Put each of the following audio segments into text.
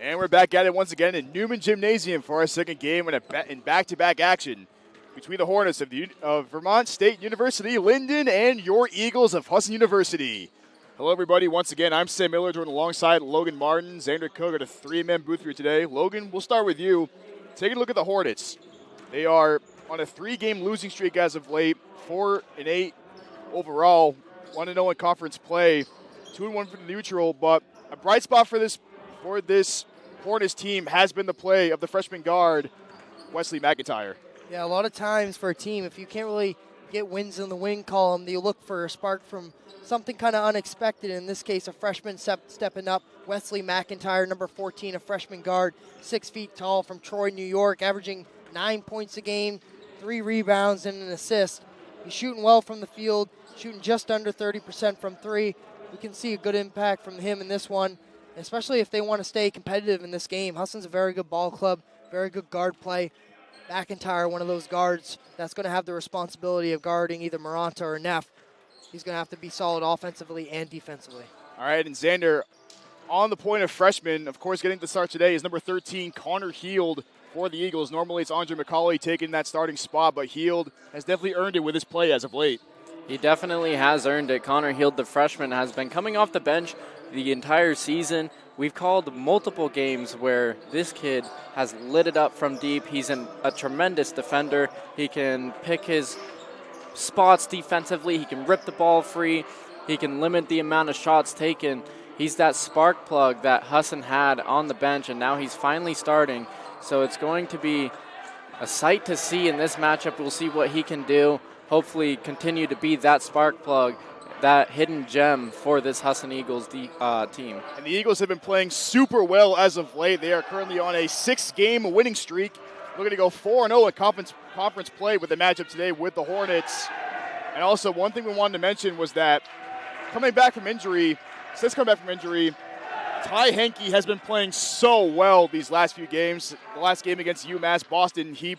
And we're back at it once again in Newman Gymnasium for our second game in back-to-back action between the Hornets of Vermont State University, Lyndon, and your Eagles of Husson University. Hello, everybody. Once again, I'm Sam Miller, joined alongside Logan Martin, Xander Cook at a three-man booth here today. Logan, we'll start with you. Taking a look at the Hornets. They are on a three-game losing streak as of late, 4-8 overall, 1-0 in conference play, 2-1 for the neutral, but a bright spot for this Hornets team has been the play of the freshman guard, Wesley McIntyre. Yeah, a lot of times for a team, if you can't really get wins in the win column, you look for a spark from something kind of unexpected. In this case, a freshman stepping up. Wesley McIntyre, number 14, a freshman guard, 6 feet tall from Troy, New York, averaging 9 points a game, 3 rebounds, and an assist. He's shooting well from the field, shooting just under 30% from 3. We can see a good impact from him in this one, especially if they want to stay competitive in this game. Husson's a very good ball club, very good guard play. McIntyre, one of those guards that's going to have the responsibility of guarding either Maranta or Neff. He's going to have to be solid offensively and defensively. All right, and Xander, on the point of freshmen, of course, getting the start today is number 13, Connor Heald for the Eagles. Normally it's Andre McCauley taking that starting spot, but Heald has definitely earned it with his play as of late. He definitely has earned it. Connor Heald, the freshman, has been coming off the bench the entire season. We've called multiple games where this kid has lit it up from deep. He's a tremendous defender. He can pick his spots defensively. He can rip the ball free. He can limit the amount of shots taken. He's that spark plug that Husson had on the bench, and now he's finally starting. So it's going to be a sight to see in this matchup. We'll see what he can do. Hopefully continue to be that spark plug, that hidden gem for this Husson Eagles team. And the Eagles have been playing super well as of late. They are currently on a 6-game winning streak. Looking to go 4-0 at conference play with the matchup today with the Hornets. And also, one thing we wanted to mention was that since coming back from injury, Ty Henke has been playing so well these last few games. The last game against UMass Boston, he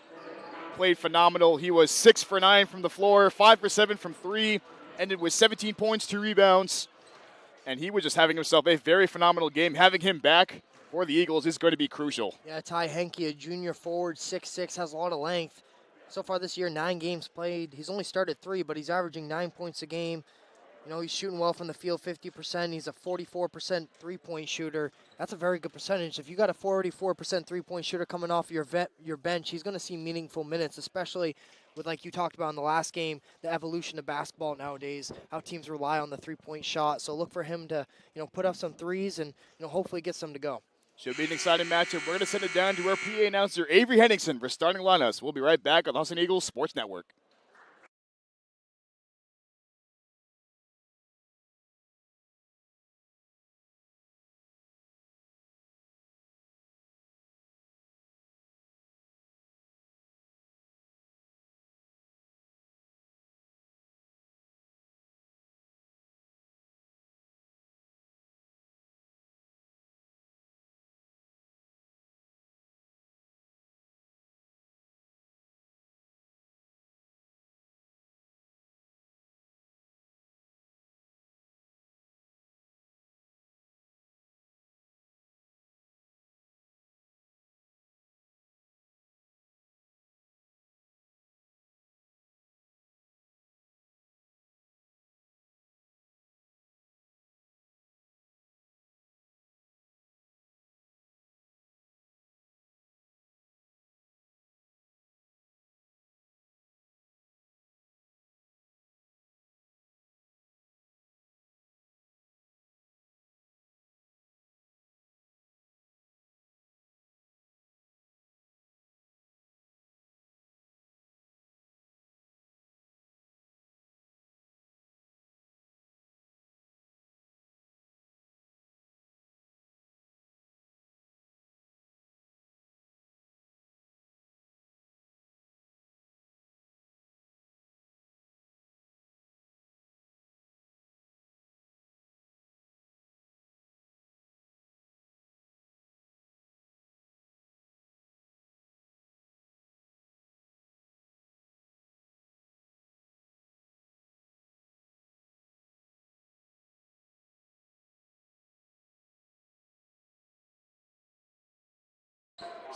played phenomenal. He was 6 for 9 from the floor, 5 for 7 from 3, ended with 17 points, 2 rebounds, and he was just having himself a very phenomenal game. Having him back for the Eagles is going to be crucial. Yeah, Ty Henke, a junior forward, 6'6", has a lot of length. So far this year, 9 games played. He's only started 3, but he's averaging 9 points a game. You know, he's shooting well from the field, 50%. He's a 44% three-point shooter. That's a very good percentage. If you got a 44% three-point shooter coming off your bench, he's going to see meaningful minutes, especially with, like you talked about in the last game, the evolution of basketball nowadays, how teams rely on the three-point shot. So look for him to, put up some threes and, hopefully get some to go. Should be an exciting matchup. We're going to send it down to our PA announcer, Avery Henningsen, for starting lineups. We'll be right back on the Husson Eagles Sports Network.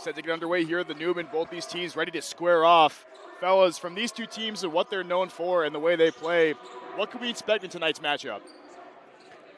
Set to get underway here at the Newman. Both these teams ready to square off. Fellas, from these two teams and what they're known for and the way they play, what can we expect in tonight's matchup?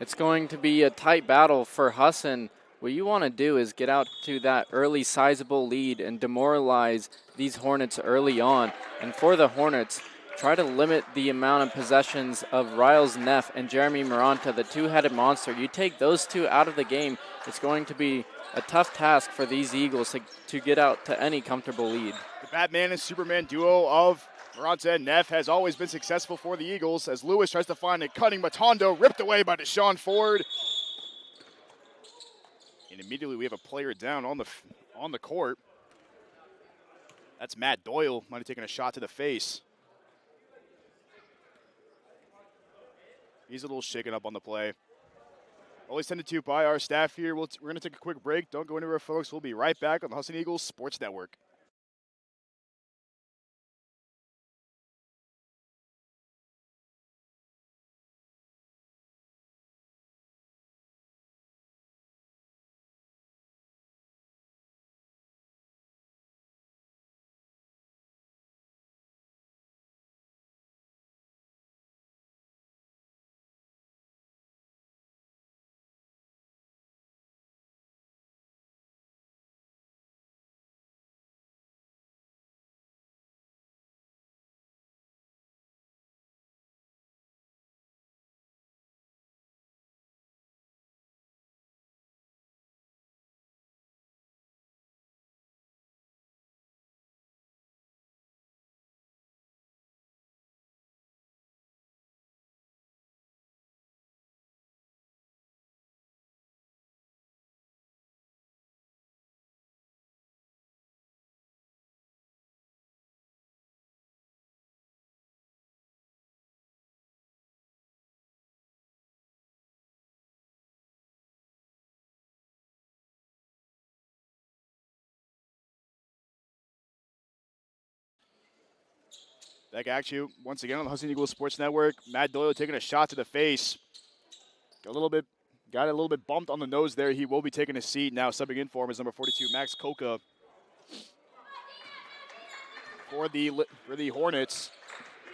It's going to be a tight battle for Husson. What you want to do is get out to that early sizable lead and demoralize these Hornets early on. And for the Hornets, try to limit the amount of possessions of Riles Neff and Jeremy Maranta, the two-headed monster. You take those two out of the game, it's going to be a tough task for these Eagles to get out to any comfortable lead. The Batman and Superman duo of Maranta and Neff has always been successful for the Eagles as Lewis tries to find a cutting Matondo, ripped away by Deshaun Ford. And immediately we have a player down on the court. That's Matt Doyle, might have taken a shot to the face. He's a little shaken up on the play. Always tended to by our staff here. We're going to take a quick break. Don't go anywhere, folks. We'll be right back on the Husson Eagles Sports Network. Back at you once again on the Husson Eagles Sports Network. Matt Doyle taking a shot to the face. Got a little bit bumped on the nose there. He will be taking a seat now. Subbing in for him is number 42, Max Koka. For the Hornets.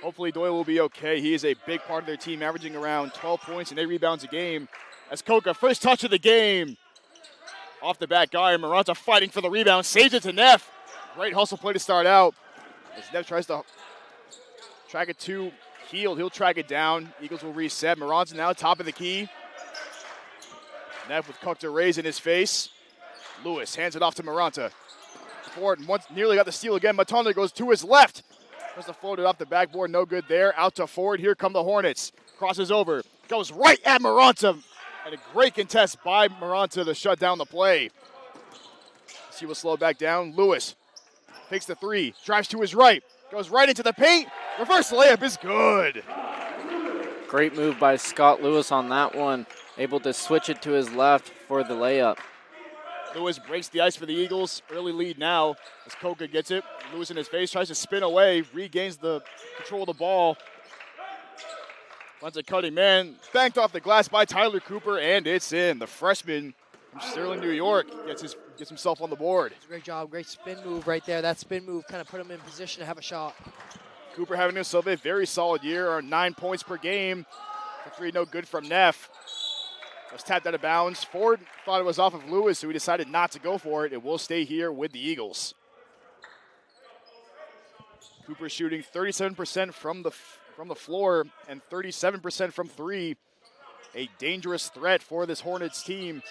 Hopefully Doyle will be okay. He is a big part of their team, averaging around 12 points and 8 rebounds a game. As Koka, first touch of the game. Off the back guy, Maranta fighting for the rebound. Saves it to Neff. Great hustle play to start out. As Neff tries to track it to Heald. He'll track it down. Eagles will reset. Maranta now top of the key. Neff with Cook to raise in his face. Lewis hands it off to Maranta. Ford once nearly got the steal again. Matondo goes to his left. Tries to float it off the backboard. No good there. Out to Ford. Here come the Hornets. Crosses over. Goes right at Maranta. And a great contest by Maranta to shut down the play. He will slow back down. Lewis takes the three. Drives to his right. Goes right into the paint. Reverse layup is good. Great move by Scott Lewis on that one. Able to switch it to his left for the layup. Lewis breaks the ice for the Eagles. Early lead now as Koka gets it. Lewis in his face, tries to spin away, regains the control of the ball. Runs a cutting man. Banked off the glass by Tyler Cooper, and it's in. The freshman from Sterling, New York gets himself on the board. Great job, great spin move right there. That spin move kind of put him in position to have a shot. Cooper having himself a very solid year, 9 points per game. The three no good from Neff. Was tapped out of bounds. Ford thought it was off of Lewis, so he decided not to go for it. It will stay here with the Eagles. Cooper shooting 37% from the floor and 37% from three. A dangerous threat for this Hornets team.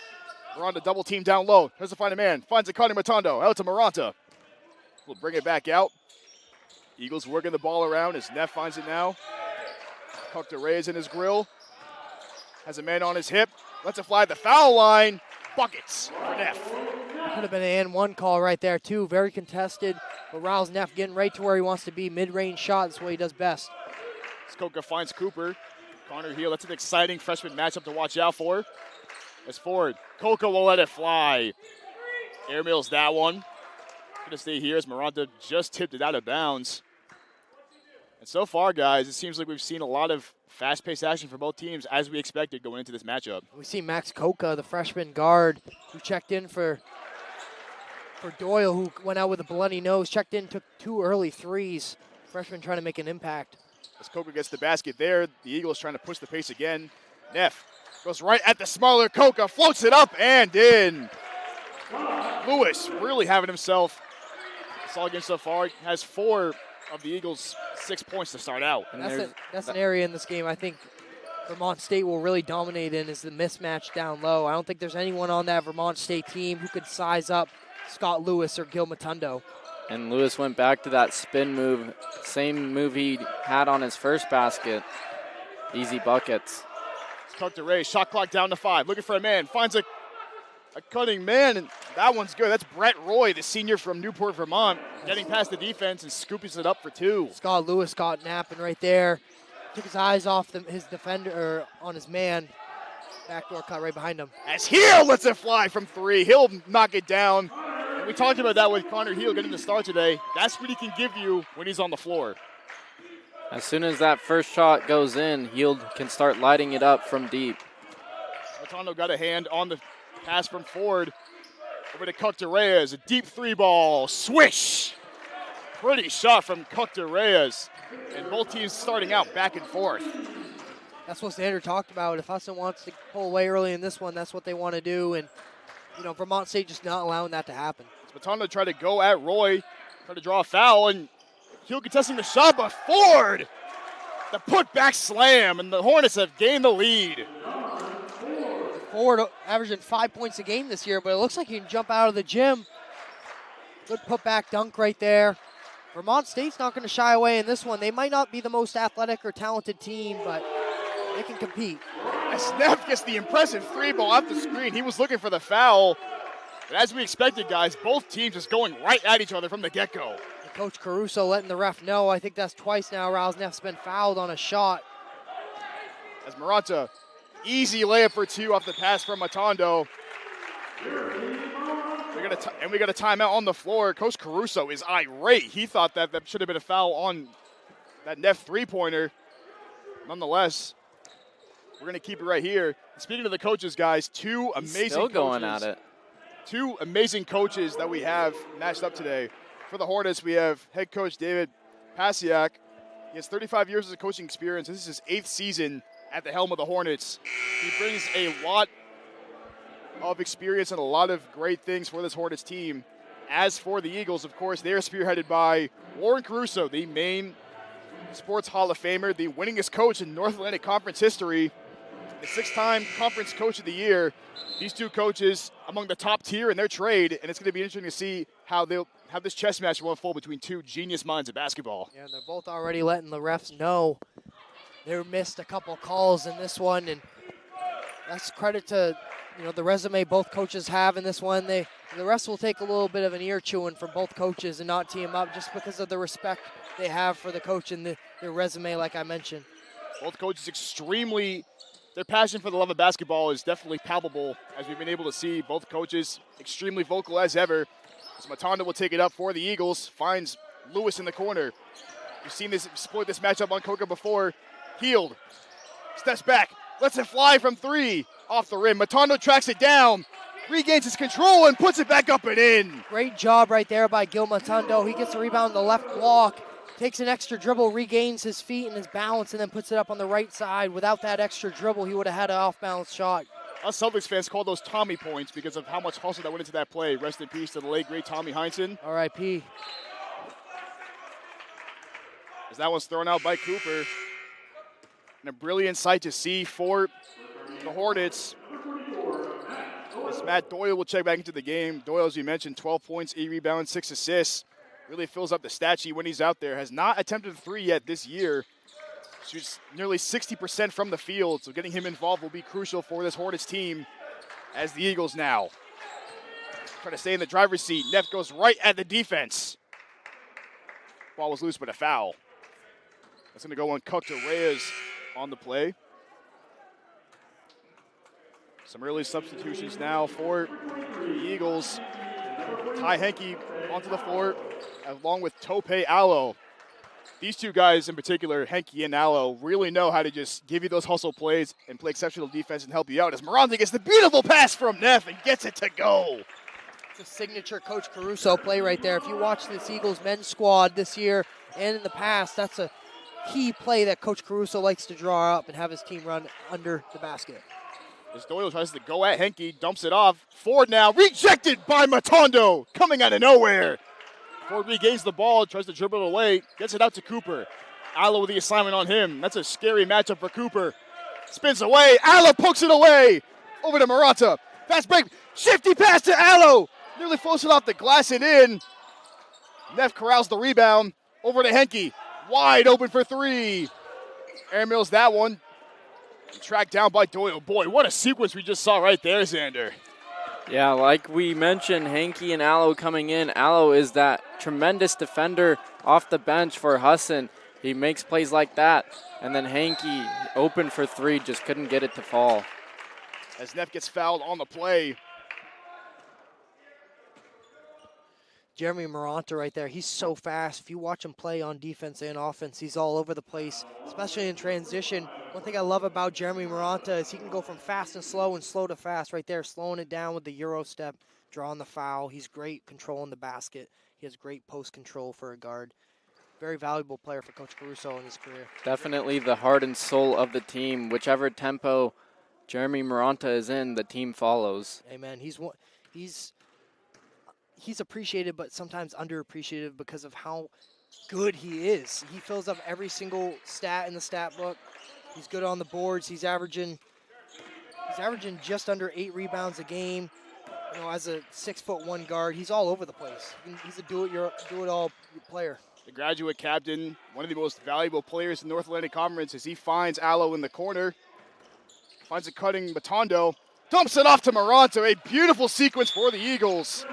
We're on the double team down low. Tries to find a man. Finds a Connie Matondo. Out to Maranta. We'll bring it back out. Eagles working the ball around as Neff finds it now. Cook to raise in his grill. Has a man on his hip. Lets it fly at the foul line. Buckets for Neff. Could have been an and one call right there, too. Very contested. But Riles Neff getting right to where he wants to be. Mid-range shot. That's what he does best. Skoka finds Cooper. Connor Heald. That's an exciting freshman matchup to watch out for. As Ford. Koka will let it fly. Airmails that one. Going to stay here as Maranta just tipped it out of bounds. And so far, guys, it seems like we've seen a lot of fast-paced action for both teams as we expected going into this matchup. We see Max Koka, the freshman guard, who checked in for for Doyle, who went out with a bloody nose, checked in, took 2 early threes. Freshman trying to make an impact. As Coker gets the basket there, the Eagles trying to push the pace again. Neff goes right at the smaller Coca, floats it up and in. Lewis really having himself, this all game so far, has 4 of the Eagles' 6 points to start out. And that's an area in this game I think Vermont State will really dominate in, is the mismatch down low. I don't think there's anyone on that Vermont State team who could size up Scott Lewis or Gil Matondo. And Lewis went back to that spin move, same move he had on his first basket. Easy buckets. Tucked to Ray, shot clock down to 5, looking for a man, finds a cutting man, and that one's good. That's Brett Roy, the senior from Newport, Vermont, getting past the defense and scooping it up for 2. Scott Lewis got napping right there. Took his eyes off his defender, or on his man. Backdoor cut right behind him. As Heel lets it fly from 3, he'll knock it down. And we talked about that with Connor Heel getting the start today. That's what he can give you when he's on the floor. As soon as that first shot goes in, Heel can start lighting it up from deep. Matondo got a hand on the pass from Ford. Over to Cuck to Reyes, a deep 3-ball, swish! Pretty shot from Cuck to Reyes. And both teams starting out back and forth. That's what Xander talked about. If Husson wants to pull away early in this one, that's what they want to do. And, Vermont State just not allowing that to happen. Matondo tried to go at Roy, tried to draw a foul, and Heel contesting the shot, but Ford, the putback slam, and the Hornets have gained the lead. Ford averaging 5 points a game this year, but it looks like he can jump out of the gym. Good putback dunk right there. Vermont State's not going to shy away in this one. They might not be the most athletic or talented team, but they can compete. As Neff gets the impressive 3-ball off the screen, he was looking for the foul. But as we expected, guys, both teams just going right at each other from the get-go. Coach Caruso letting the ref know. I think that's twice now Rouse Neff's been fouled on a shot. As Maranta, easy layup for 2 off the pass from Matondo. We got a timeout on the floor. Coach Caruso is irate. He thought that should have been a foul on that Neff 3-pointer. Nonetheless, we're going to keep it right here. Speaking of the coaches, guys, 2 amazing still coaches. Going at it. 2 amazing coaches that we have matched up today. For the Hornets, we have head coach David Pasiak. He has 35 years of coaching experience. This is his 8th season at the helm of the Hornets. He brings a lot of experience and a lot of great things for this Hornets team. As for the Eagles, of course, they are spearheaded by Warren Caruso, the Maine Sports Hall of Famer, the winningest coach in North Atlantic Conference history, the 6-time Conference Coach of the Year. These 2 coaches among the top tier in their trade, and it's going to be interesting to see how this chess match will unfold between 2 genius minds of basketball. Yeah, and they're both already letting the refs know they missed a couple calls in this one, and that's credit to the resume both coaches have in this one. The refs will take a little bit of an ear chewing from both coaches and not tee them up just because of the respect they have for the coach and their resume, like I mentioned. Both coaches their passion for the love of basketball is definitely palpable, as we've been able to see. Both coaches extremely vocal as ever. As Matondo will take it up for the Eagles, finds Lewis in the corner. We've seen this exploit this matchup on Coca before. Healed, steps back, lets it fly from 3, off the rim. Matondo tracks it down, regains his control, and puts it back up and in. Great job right there by Gil Matondo. He gets the rebound on the left block, takes an extra dribble, regains his feet and his balance, and then puts it up on the right side. Without that extra dribble, he would have had an off-balance shot. Us Celtics fans call those Tommy points because of how much hustle that went into that play. Rest in peace to the late, great Tommy Heinsohn. R.I.P. As that one's thrown out by Cooper. And a brilliant sight to see for the Hornets. As Matt Doyle will check back into the game. Doyle, as you mentioned, 12 points, 8 rebounds, 6 assists. Really fills up the stat sheet when he's out there. Has not attempted a 3 yet this year. Shoots nearly 60% from the field, so getting him involved will be crucial for this Hornets team as the Eagles now try to stay in the driver's seat. Neff goes right at the defense. Ball was loose, but a foul. That's going to go on Cuck to Reyes on the play. Some early substitutions now for the Eagles. Ty Henke onto the floor, along with Tope Allo. These 2 guys in particular, Henke and Allo, really know how to just give you those hustle plays and play exceptional defense and help you out. As Miranda gets the beautiful pass from Neff and gets it to go. It's a signature Coach Caruso play right there. If you watch this Eagles men's squad this year and in the past, that's a key play that Coach Caruso likes to draw up and have his team run under the basket. As Doyle tries to go at Henke, dumps it off. Ford now, rejected by Matondo, coming out of nowhere. Ford regains the ball, tries to dribble it away, gets it out to Cooper. Allo with the assignment on him. That's a scary matchup for Cooper. Spins away, Allo pokes it away. Over to Murata. Fast break, shifty pass to Allo. Nearly floats it off the glass and in. Neff corrals the rebound. Over to Henke. Wide open for three. Air mills that one. Tracked down by Doyle. Boy, what a sequence we just saw right there, Xander. Yeah, like we mentioned, Henke and Allo coming in. Allo is that tremendous defender off the bench for Husson. He makes plays like that. And then Henke, open for three, just couldn't get it to fall. As Neff gets fouled on the play. Jeremy Murata right there, he's so fast. If you watch him play on defense and offense, he's all over the place, especially in transition. One thing I love about Jeremy Murata is he can go from fast and slow to fast right there, slowing it down with the Euro step, drawing the foul. He's great controlling the basket. He has great post control for a guard. Very valuable player for Coach Caruso in his career. Definitely the heart and soul of the team. Whichever tempo Jeremy Murata is in, the team follows. Amen. He's appreciated, but sometimes underappreciated because of how good he is. He fills up every single stat in the stat book. He's good on the boards. He's averaging just under 8 rebounds a game. You know, as a 6'1" guard, he's all over the place. He's a do-it-all player. The graduate captain, one of the most valuable players in the North Atlantic Conference, as he finds Allo in the corner. Finds a cutting Matondo. Dumps it off to Murata. A beautiful sequence for the Eagles.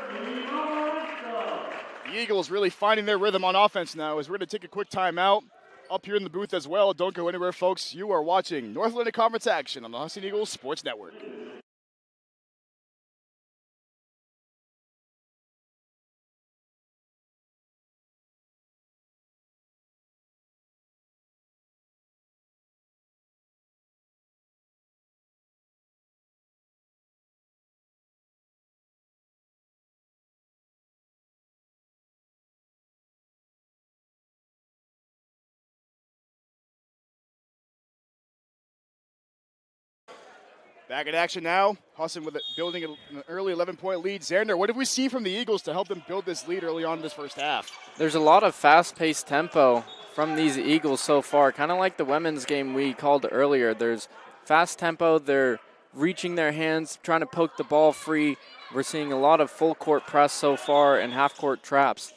The Eagles really finding their rhythm on offense now as we're going to take a quick timeout. Up here in the booth as well. Don't go anywhere, folks. You are watching North Atlantic Conference action on the Husson Eagles Sports Network. Back in action now. Husson building an early 11-point lead. Xander, what have we seen from the Eagles to help them build this lead early on in this first half? There's a lot of fast-paced tempo from these Eagles so far, kind of like the women's game we called earlier. There's fast tempo. They're reaching their hands, trying to poke the ball free. We're seeing a lot of full-court press so far and half-court traps.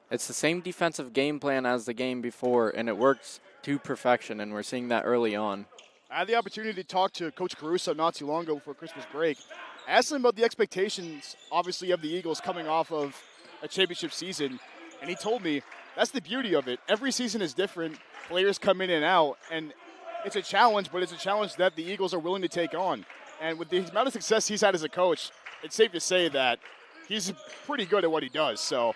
It's the same defensive game plan as the game before, and it works to perfection, and we're seeing that early on. I had the opportunity to talk to Coach Caruso not too long ago before Christmas break. I asked him about the expectations, obviously, of the Eagles coming off of a championship season, and he told me that's the beauty of it. Every season is different. Players come in and out, and it's a challenge, but it's a challenge that the Eagles are willing to take on. And with the amount of success he's had as a coach, it's safe to say that he's pretty good at what he does. So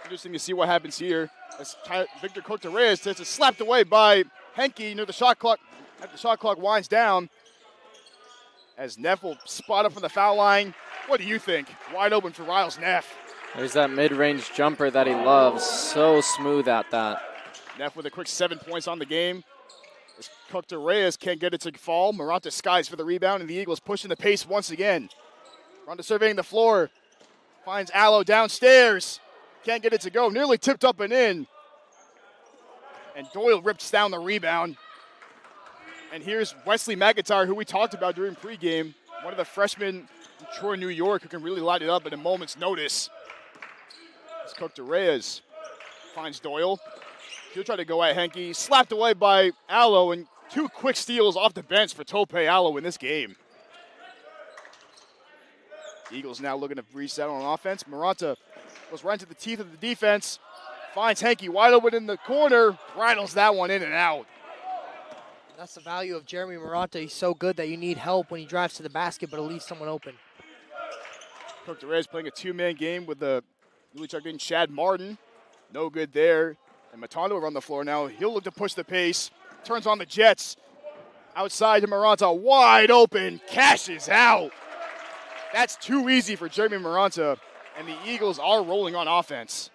interesting to see what happens here. As Victor Cortez gets slapped away by Henke near the shot clock. The shot clock winds down as Neff will spot up from the foul line. What do you think? Wide open for Riles Neff. There's that mid-range jumper that he loves. So smooth at that. Neff with a quick 7 points on the game. As Cocter Reyes can't get it to fall. Murata skies for the rebound, and the Eagles pushing the pace once again. Ronda surveying the floor. Finds Allo downstairs. Can't get it to go. Nearly tipped up and in. And Doyle rips down the rebound. And here's Wesley McIntyre, who we talked about during pregame, one of the freshmen from Troy, New York, who can really light it up at a moment's notice. As Cocter Reyes finds Doyle. He'll try to go at Henke. Slapped away by Allo, and 2 quick steals off the bench for Tope Allo in this game. Eagles now looking to reset on offense. Murata goes right into the teeth of the defense. Finds Henke wide open in the corner. Rattles that one in and out. That's the value of Jeremy Murata. He's so good that you need help when he drives to the basket, but it leaves someone open. Cocter Reyes playing a 2-man game with the newly checked in Chad Martin. No good there. And Matondo over on the floor now. He'll look to push the pace. Turns on the Jets. Outside to Murata. Wide open. Cashes out. That's too easy for Jeremy Maranta, and the Eagles are rolling on offense.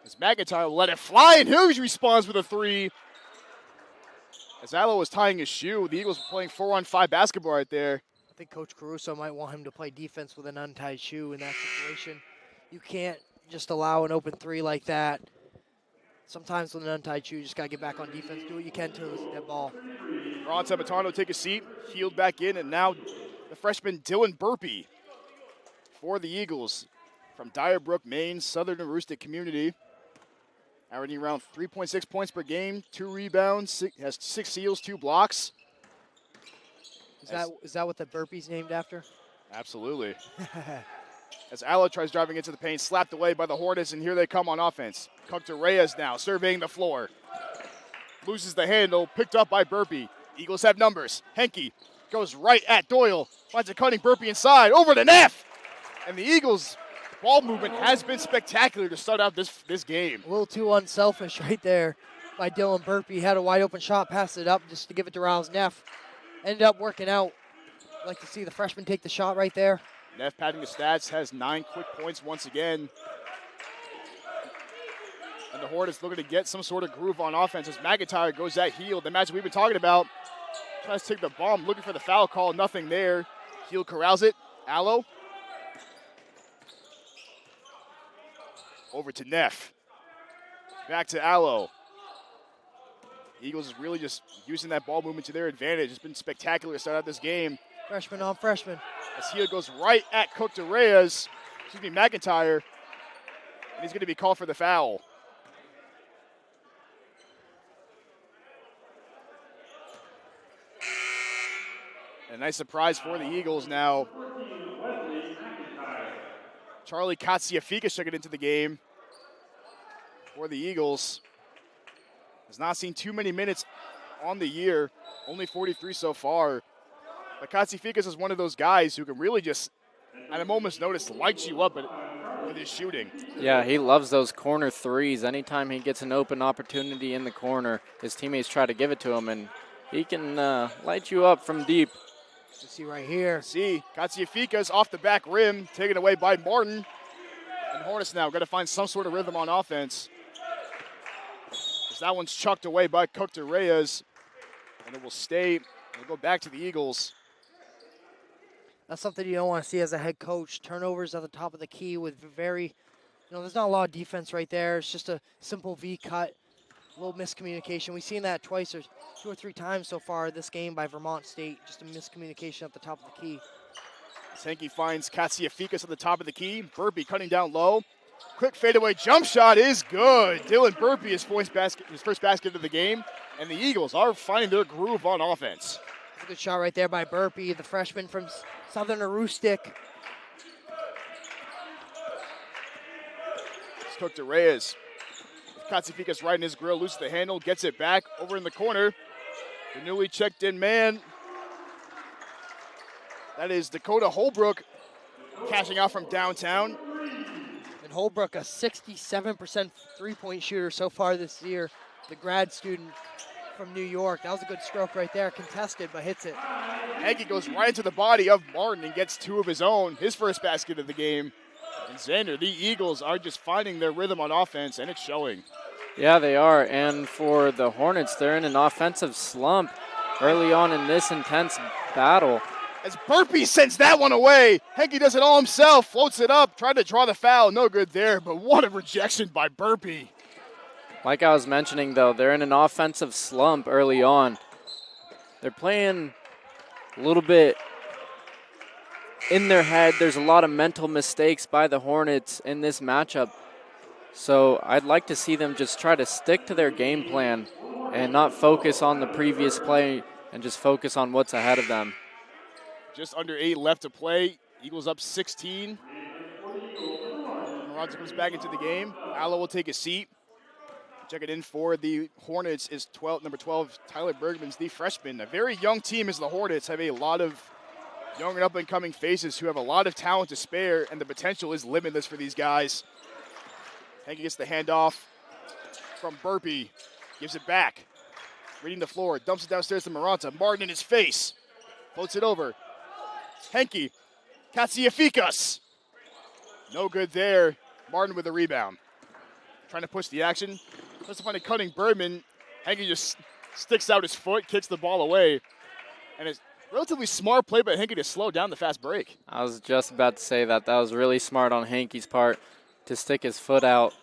As McIntyre will let it fly, and Hughes responds with a three. As Allo was tying his shoe, the Eagles were playing 4-on-5 basketball right there. I think Coach Caruso might want him to play defense with an untied shoe in that situation. You can't just allow an open three like that. Sometimes with an untied shoe, you just got to get back on defense. Do what you can to lose that ball. Ron Sabatano take a seat, healed back in, and now the freshman Dylan Burpee for the Eagles from Dyer Brook, Maine, Southern Aroostook community. Averaging around 3.6 points per game, 2 rebounds, has 6 steals, 2 blocks. Is that what the burpee's named after? Absolutely. As Allo tries driving into the paint, slapped away by the Hornets, and here they come on offense. Cook to Reyes now, surveying the floor. Loses the handle, picked up by Burpee. Eagles have numbers. Henke goes right at Doyle, finds a cutting Burpee inside, over to Neff. And the Eagles' ball movement has been spectacular to start out this game. A little too unselfish right there by Dylan Burpee. Had a wide open shot, passed it up just to give it to Rouse Neff. Ended up working out. I'd like to see the freshman take the shot right there. Neff padding the stats, has 9 quick points once again. And the Hornets looking to get some sort of groove on offense as McIntyre goes that heel. The match we've been talking about. Tries to take the bomb, looking for the foul call, nothing there. Heel corrals it. Allo. Over to Neff. Back to Allo. Eagles is really just using that ball movement to their advantage. It's been spectacular to start out this game. Freshman on freshman. As heel goes right at Cook to Reyes. McIntyre. And he's going to be called for the foul. A nice surprise for the Eagles now. Charlie Katsiafika checking into the game for the Eagles. Has not seen too many minutes on the year, only 43 so far. But Katsiafika is one of those guys who can really just, at a moment's notice, light you up with his shooting. Yeah, he loves those corner threes. Anytime he gets an open opportunity in the corner, his teammates try to give it to him, and he can light you up from deep. You see right here. Katsiafika's off the back rim, taken away by Martin. And Hornets now got to find some sort of rhythm on offense. As that one's chucked away by Cook to Reyes. And it will stay. It'll go back to the Eagles. That's something you don't want to see as a head coach. Turnovers at the top of the key with very, there's not a lot of defense right there. It's just a simple V cut, a little miscommunication. We've seen that twice or 2 or 3 times so far this game by Vermont State. Just a miscommunication at the top of the key. Henke finds Katsiafika at the top of the key. Burpee cutting down low. Quick fadeaway jump shot is good. Dylan Burpee, his first basket of the game. And the Eagles are finding their groove on offense. That's a good shot right there by Burpee, the freshman from Southern Aroostook. It's Cook to Reyes. Katsiafika's right in his grill, loses the handle, gets it back over in the corner. The newly checked in man. That is Dakota Holbrook cashing out from downtown. And Holbrook, a 67% three-point shooter so far this year. The grad student from New York. That was a good stroke right there. Contested, but hits it. Henke goes right into the body of Martin and gets 2 of his own. His first basket of the game. And Xander, the Eagles are just finding their rhythm on offense, and it's showing. Yeah, they are. And for the Hornets, they're in an offensive slump early on in this intense battle. As Burpee sends that one away. Henke does it all himself, floats it up, tried to draw the foul. No good there, but what a rejection by Burpee. Like I was mentioning, though, they're in an offensive slump early on. They're playing a little bit in their head. There's a lot of mental mistakes by the Hornets in this matchup. So I'd like to see them just try to stick to their game plan and not focus on the previous play and just focus on what's ahead of them. Just under 8 left to play. Eagles up 16. Maranta comes back into the game. Allo will take a seat. Check it in for the Hornets is number 12, Tyler Bergman's the freshman. A very young team as the Hornets have a lot of young and up-and-coming faces who have a lot of talent to spare, and the potential is limitless for these guys. Henke gets the handoff from Burpee. Gives it back. Reading the floor. Dumps it downstairs to Maranta. Martin in his face. Floats it over. Henke Katsiafikas. No good there. Martin with the rebound. Trying to push the action. Tries to find a cutting Bergman. Henke just sticks out his foot, kicks the ball away. And it's relatively smart play by Henke to slow down the fast break. I was just about to say that. That was really smart on Henke's part to stick his foot out.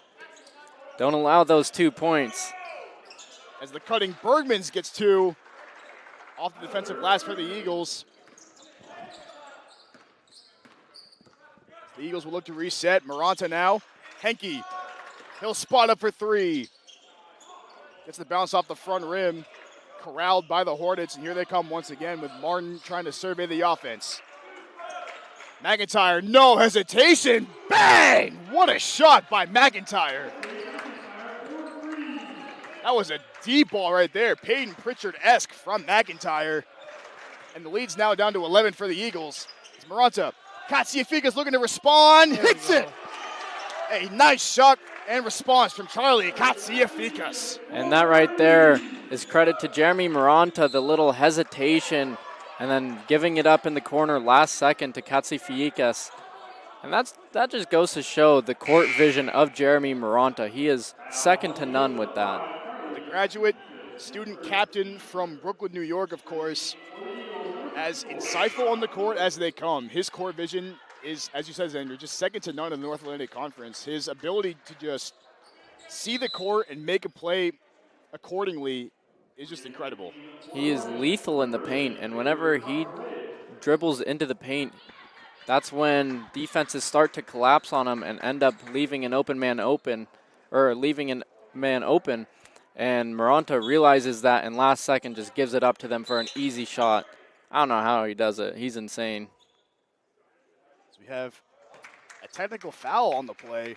Don't allow those 2 points. As the cutting Bergmans gets 2 off the defensive glass for the Eagles. The Eagles will look to reset. Maranta now. Henke. He'll spot up for 3. Gets the bounce off the front rim. Corralled by the Hornets, and here they come once again with Martin trying to survey the offense. McIntyre, no hesitation. Bang! What a shot by McIntyre. That was a deep ball right there. Peyton Pritchard-esque from McIntyre. And the lead's now down to 11 for the Eagles. It's Maranta. Katsiafikas looking to respond. Hits it. A nice shot and response from Charlie Katsiafikas. And that right there is credit to Jeremy Maranta, the little hesitation and then giving it up in the corner last second to Katsiafikas. And that just goes to show the court vision of Jeremy Maranta. He is second to none with that. The graduate student captain from Brooklyn, New York, of course, as insightful on the court as they come. His court vision is, as you said, Xander, just second to none in the North Atlantic Conference. His ability to just see the court and make a play accordingly is just incredible. He is lethal in the paint, and whenever he dribbles into the paint, that's when defenses start to collapse on him and end up leaving an open man open, and Maranta realizes that and last second just gives it up to them for an easy shot. I don't know how he does it. He's insane. So we have a technical foul on the play.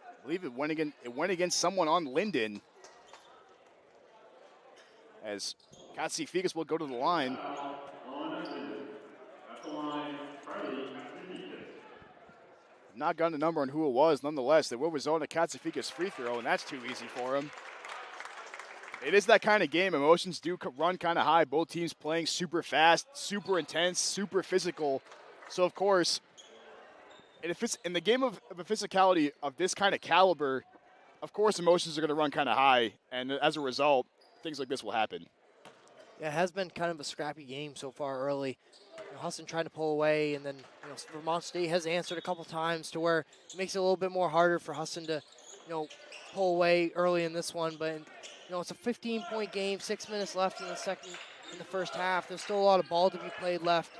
I believe it went against someone on Lyndon. As Katsiafikas will go to the line. Not gotten a number on who it was. Nonetheless, they will result in a Katsiafikas free throw, and that's too easy for him. It is that kind of game. Emotions do run kind of high. Both teams playing super fast, super intense, super physical. So, of course, in the game of a physicality of this kind of caliber, of course, emotions are going to run kind of high. And as a result, things like this will happen. Yeah, it has been kind of a scrappy game so far early. Husson trying to pull away, and then Vermont State has answered a couple times to where it makes it a little bit more harder for Husson to pull away early in this one. But it's a 15-point game, 6 minutes left in the first half. There's still a lot of ball to be played left.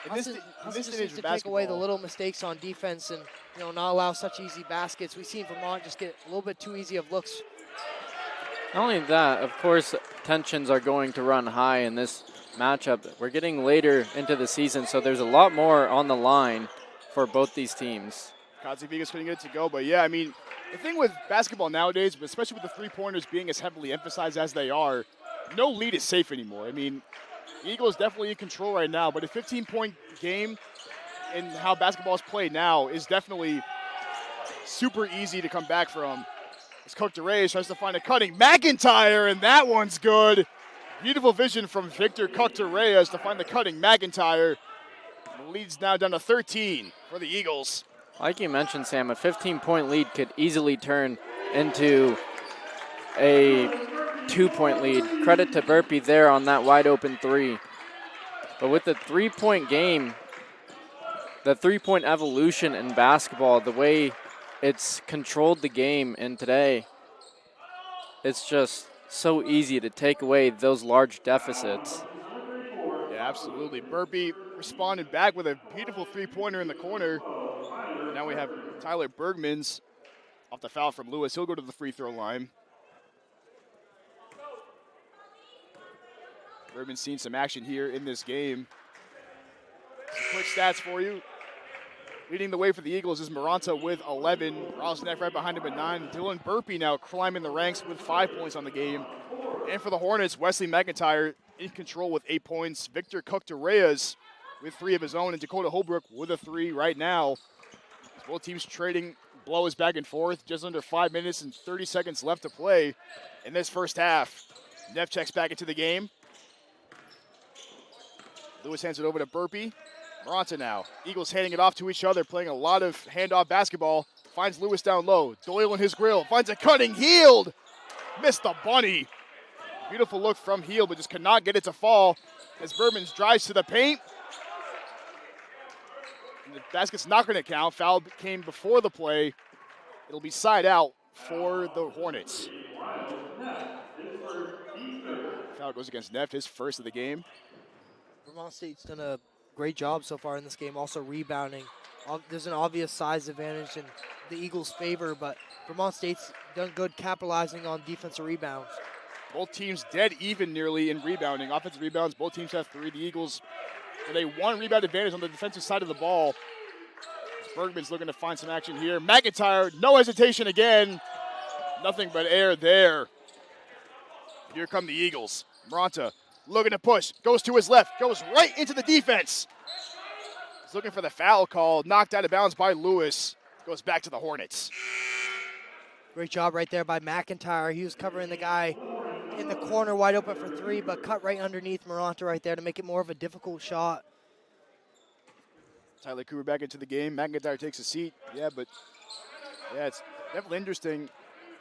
Husson just needs to take away the little mistakes on defense and not allow such easy baskets. We've seen Vermont just get a little bit too easy of looks. Not only that, of course, tensions are going to run high in this matchup. We're getting later into the season, so there's a lot more on the line for both these teams. Katsiafikas couldn't get it to go, but yeah, I mean, the thing with basketball nowadays, especially with the three-pointers being as heavily emphasized as they are, no lead is safe anymore. I mean, the Eagles definitely in control right now, but a 15-point game in how basketball is played now is definitely super easy to come back from. As Cook DeReyes tries to find a cutting McIntyre, and that one's good. Beautiful vision from Victor Cook-Reyes to find the cutting McIntyre. The lead's now down to 13 for the Eagles. Like you mentioned, Sam, a 15-point lead could easily turn into a 2-point lead. Credit to Burpee there on that wide-open three. But with the three-point game, the three-point evolution in basketball, the way it's controlled the game in today, it's just so easy to take away those large deficits. Yeah, absolutely. Burpee responded back with a beautiful three-pointer in the corner. Now we have Tyler Bergmans off the foul from Lewis. He'll go to the free throw line. Bergman's seen some action here in this game. Some quick stats for you. Leading the way for the Eagles is Maranta with 11. Rosneck right behind him at 9. Dylan Burpee now climbing the ranks with 5 points on the game. And for the Hornets, Wesley McIntyre in control with 8 points. Victor Cook-Reyes with 3 of his own. And Dakota Holbrook with a 3 right now. Both teams trading blows back and forth. Just under 5 minutes and 30 seconds left to play in this first half. Neff checks back into the game. Lewis hands it over to Burpee. Maranta now. Eagles handing it off to each other, playing a lot of handoff basketball. Finds Lewis down low. Doyle in his grill. Finds a cutting Heald. Missed the bunny. Beautiful look from Heald, but just could not get it to fall as Bergman drives to the paint. And the basket's not going to count. Foul came before the play. It'll be side out for the Hornets. Foul goes against Neff, his first of the game. Vermont State's done a great job so far in this game, also rebounding. There's an obvious size advantage in the Eagles' favor, but Vermont State's done good capitalizing on defensive rebounds. Both teams dead even nearly in rebounding. Offensive rebounds, both teams have 3. The Eagles with a 1 rebound advantage on the defensive side of the ball. Bergman's looking to find some action here. McIntyre, no hesitation again. Nothing but air there. Here come the Eagles. Maranta looking to push, goes to his left, goes right into the defense. He's looking for the foul call, knocked out of bounds by Lewis. Goes back to the Hornets. Great job right there by McIntyre. He was covering the guy in the corner wide open for 3, but cut right underneath Maranta right there to make it more of a difficult shot. Tyler Cooper back into the game. McIntyre takes a seat. It's definitely interesting.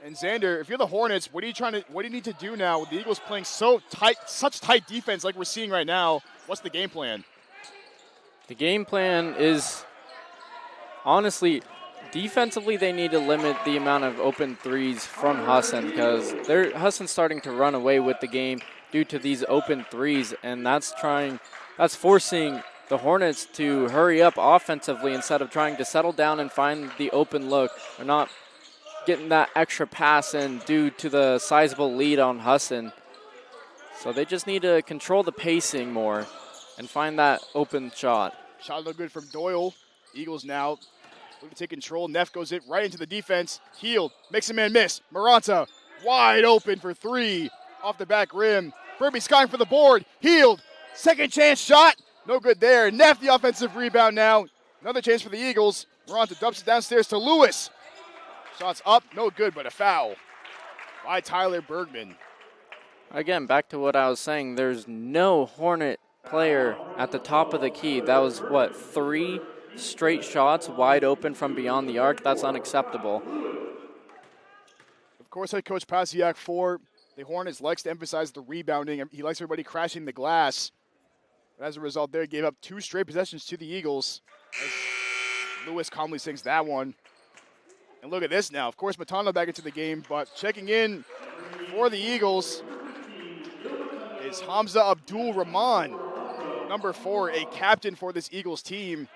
And Xander, if you're the Hornets, what do you need to do now with the Eagles playing so tight, such tight defense like we're seeing right now? What's the game plan? The game plan is, honestly, defensively they need to limit the amount of open threes from Husson because Husson's starting to run away with the game due to these open threes, and that's forcing the Hornets to hurry up offensively instead of trying to settle down and find the open look. They're not getting that extra pass in due to the sizable lead on Husson. So they just need to control the pacing more and find that open shot. Shot no good from Doyle. Eagles now looking to take control. Neff goes it right into the defense. Heald makes a man miss. Maranta wide open for 3 off the back rim. Burby skying for the board. Heald, second chance shot. No good there. Neff the offensive rebound now. Another chance for the Eagles. Maranta dumps it downstairs to Lewis. Shots up, no good, but a foul by Tyler Bergman. Again, back to what I was saying, there's no Hornet player at the top of the key. That was, 3 straight shots wide open from beyond the arc? That's unacceptable. Of course, head coach Pasiak for the Hornets likes to emphasize the rebounding. He likes everybody crashing the glass. But as a result, they gave up 2 straight possessions to the Eagles. As Lewis calmly sinks that one. And look at this now. Of course, Matano back into the game, but checking in for the Eagles is Hamza Abdul Rahman, number 4, a captain for this Eagles team.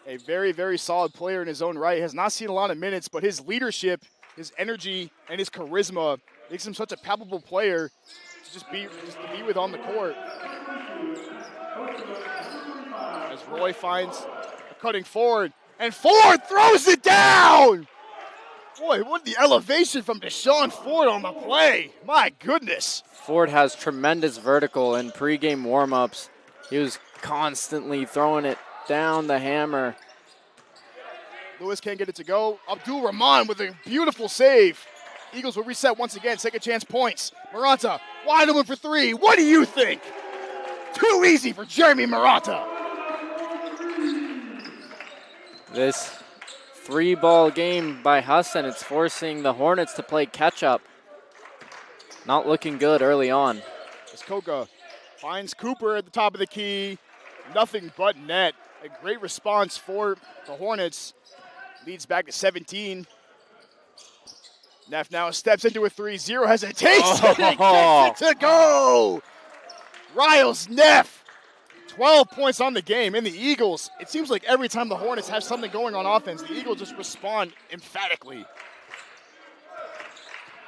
A very, very solid player in his own right. Has not seen a lot of minutes, but his leadership, his energy, and his charisma makes him such a palpable player to just be with on the court. As Roy finds a cutting forward. And Ford throws it down! Boy, what the elevation from Deshaun Ford on the play. My goodness. Ford has tremendous vertical in pregame warm-ups. He was constantly throwing it down the hammer. Lewis can't get it to go. Abdul Rahman with a beautiful save. Eagles will reset once again. Second chance points. Maranta wide open for 3. What do you think? Too easy for Jeremy Maranta. This 3-ball game by Husson, it's forcing the Hornets to play catch-up. Not looking good early on. As Koka finds Cooper at the top of the key. Nothing but net. A great response for the Hornets. Leads back to 17. Neff now steps into a 3. 0 hesitation. And gets it to go. Riles Neff. 12 points on the game. And the Eagles, it seems like every time the Hornets have something going on offense, the Eagles just respond emphatically.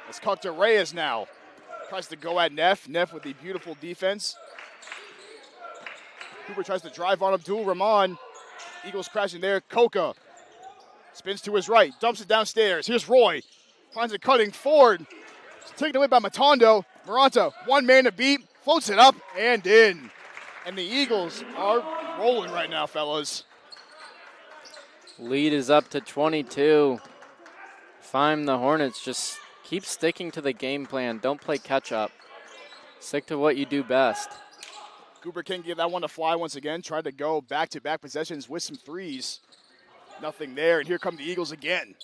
As Cocta Reyes now tries to go at Neff. Neff with the beautiful defense. Cooper tries to drive on Abdul Rahman. Eagles crashing there. Koka spins to his right, dumps it downstairs. Here's Roy. Finds it cutting forward. It's taken away by Matondo. Maranta, one man to beat, floats it up and in. And the Eagles are rolling right now, fellas. Lead is up to 22. Fine, the Hornets just keep sticking to the game plan. Don't play catch up. Stick to what you do best. Cooper can't get that one to fly once again. Tried to go back-to-back possessions with some threes. Nothing there, and here come the Eagles again.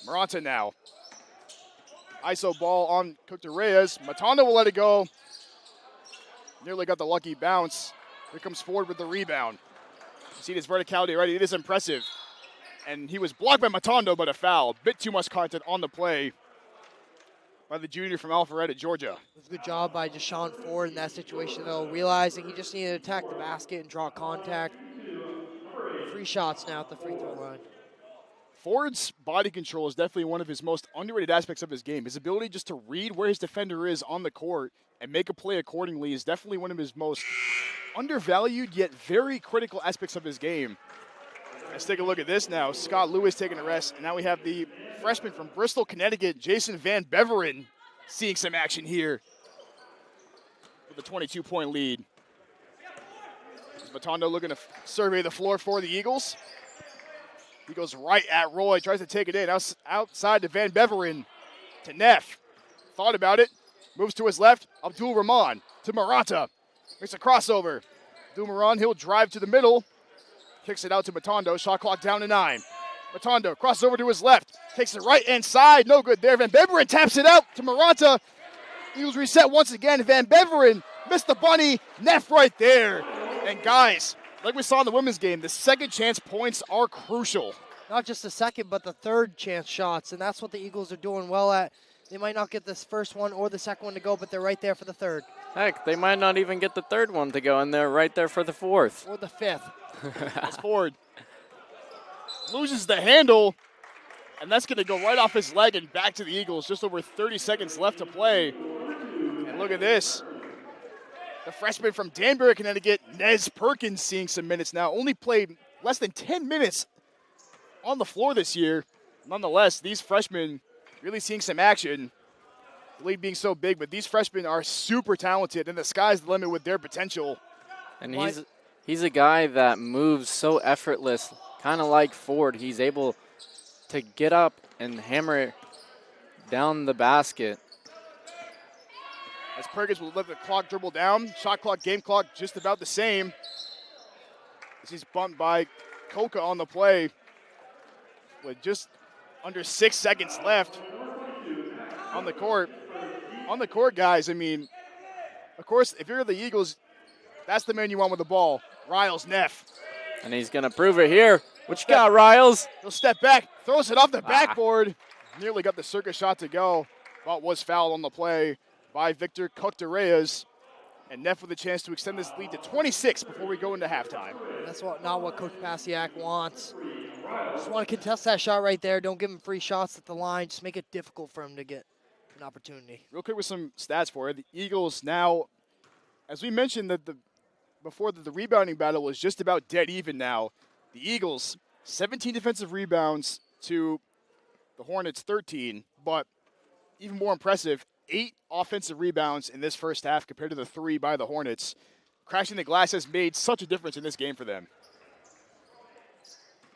Maranta now. ISO ball on Reyes. Matondo will let it go. Nearly got the lucky bounce. Here comes Ford with the rebound. You see his verticality already. It is impressive. And he was blocked by Matondo, but a foul. Bit too much content on the play by the junior from Alpharetta, Georgia. It was a good job by Deshaun Ford in that situation, though, realizing he just needed to attack the basket and draw contact. Free shots now at the free throw line. Ford's body control is definitely one of his most underrated aspects of his game. His ability just to read where his defender is on the court and make a play accordingly is definitely one of his most undervalued yet very critical aspects of his game. Let's take a look at this now. Scott Lewis taking a rest, and now we have the freshman from Bristol, Connecticut, Jason Van Beveren, seeing some action here with a 22-point lead. Matondo looking to survey the floor for the Eagles. He goes right at Roy, tries to take it in. Outside to Van Beveren, to Neff. Thought about it, moves to his left. Abdul Rahman to Maranta. Makes a crossover. Abdul Rahman, he'll drive to the middle. Kicks it out to Matondo, shot clock down to 9. Matondo crosses over to his left, takes it right inside, no good there. Van Beveren taps it out to Maranta. Eagles reset once again. Van Beveren missed the bunny, Neff right there. And guys, like we saw in the women's game, the second chance points are crucial. Not just the second, but the third chance shots, and that's what the Eagles are doing well at. They might not get this first one or the second one to go, but they're right there for the third. Heck, they might not even get the third one to go, and they're right there for the fourth. Or the fifth. It's Ford. Loses the handle, and that's going to go right off his leg and back to the Eagles. Just over 30 seconds left to play. And look at this. The freshman from Danbury, Connecticut, Nez Perkins, seeing some minutes now. Only played less than 10 minutes on the floor this year. Nonetheless, these freshmen really seeing some action. The league being so big, but these freshmen are super talented, and the sky's the limit with their potential. And he's a guy that moves so effortless, kind of like Ford. He's able to get up and hammer down the basket. As Perkins will let the clock dribble down. Shot clock, game clock, just about the same. As he's bumped by Coca on the play with just under 6 seconds left on the court. On the court, guys, I mean, of course, if you're the Eagles, that's the man you want with the ball. Riles Neff. And he's going to prove it here. What you got, Riles? He'll step back, throws it off the backboard. Nearly got the circus shot to go, but was fouled on the play by Victor Reyes. And Neff with a chance to extend this lead to 26 before we go into halftime. That's not what Coach Pasiak wants. Just want to contest that shot right there. Don't give him free shots at the line. Just make it difficult for him to get an opportunity. Real quick with some stats for you. The Eagles now, as we mentioned that before the rebounding battle was just about dead even now. The Eagles, 17 defensive rebounds to the Hornets 13, but even more impressive, 8 offensive rebounds in this first half compared to the 3 by the Hornets. Crashing the glass has made such a difference in this game for them.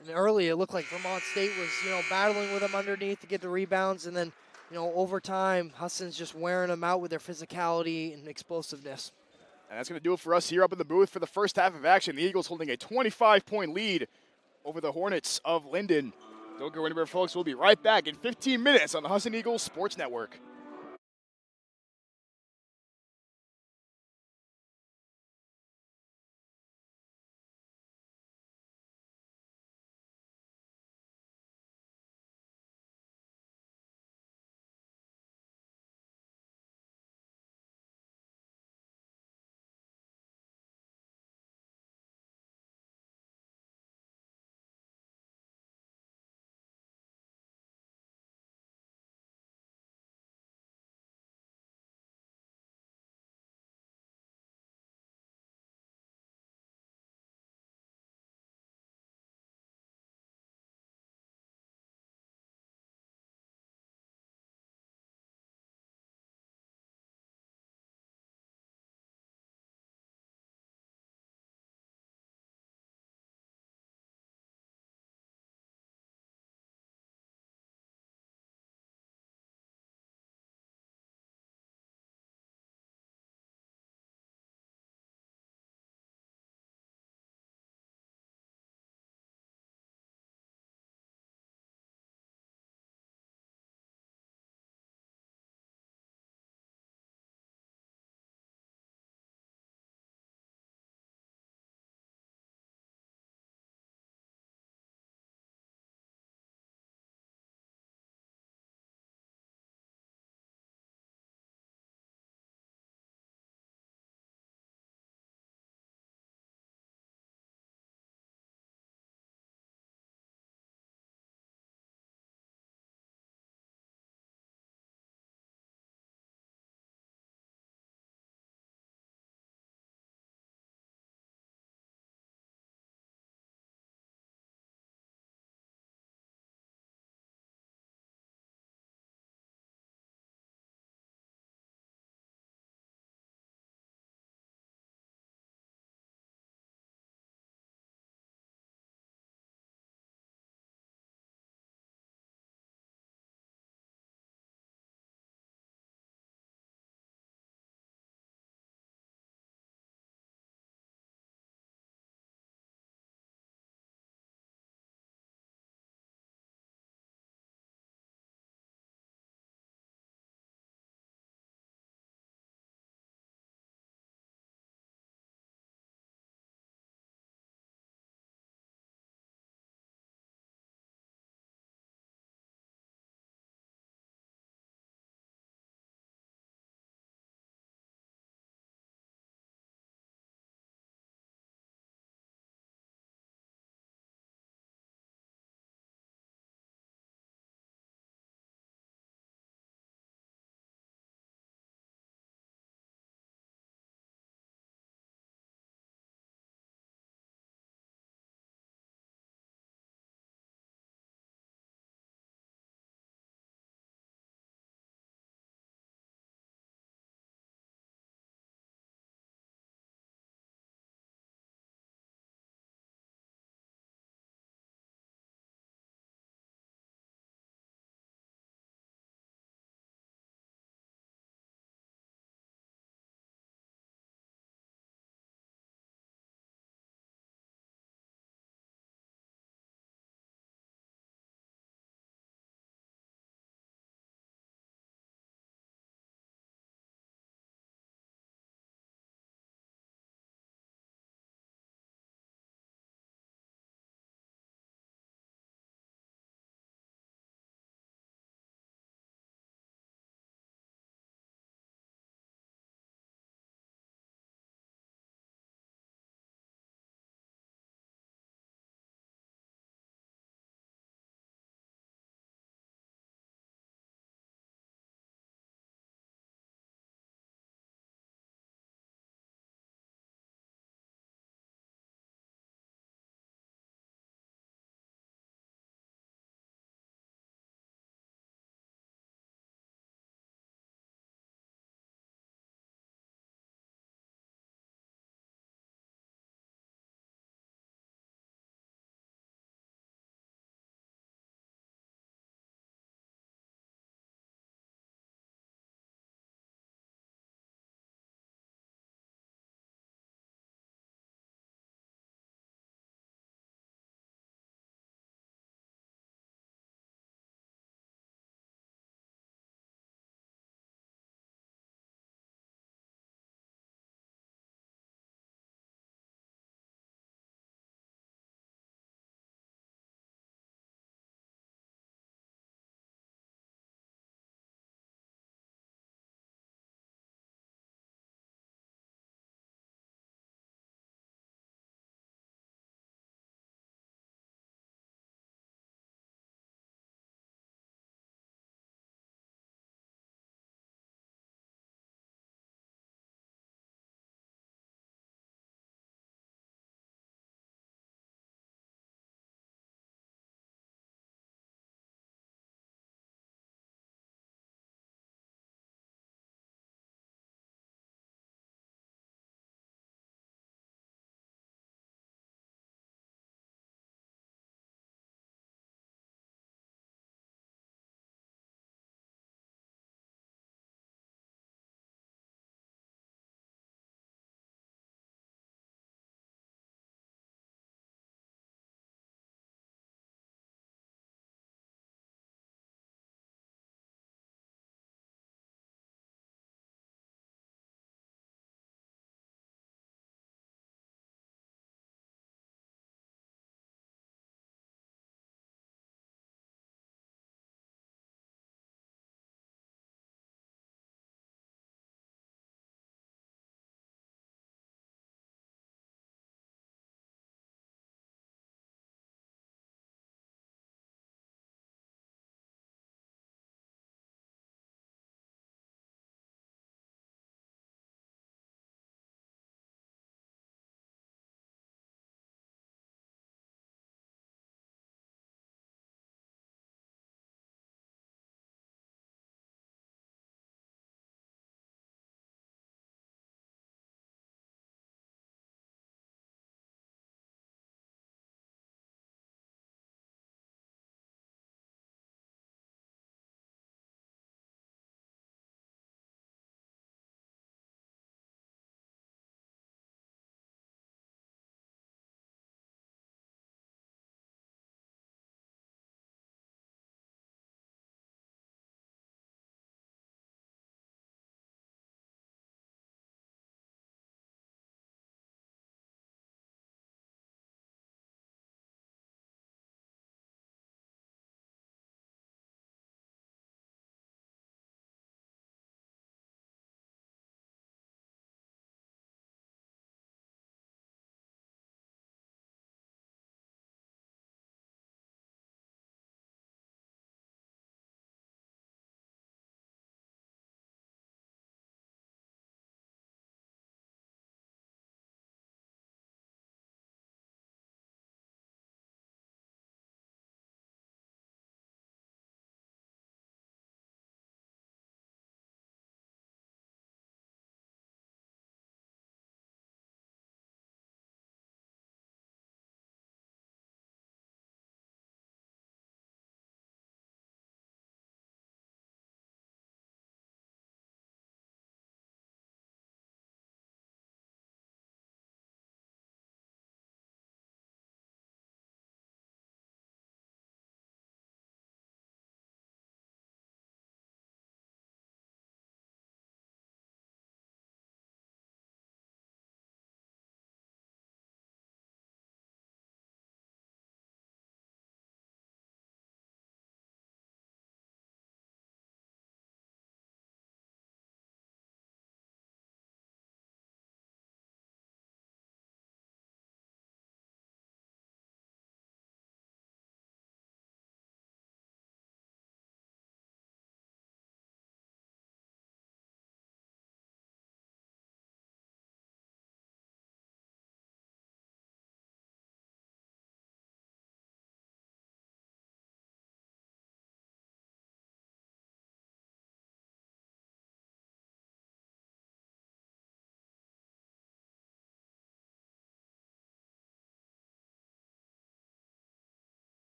And early, it looked like Vermont State was, battling with them underneath to get the rebounds, and then, over time, Husson's just wearing them out with their physicality and explosiveness. And that's going to do it for us here up in the booth for the first half of action. The Eagles holding a 25-point lead over the Hornets of Lyndon. Don't go anywhere, folks. We'll be right back in 15 minutes on the Husson Eagles Sports Network.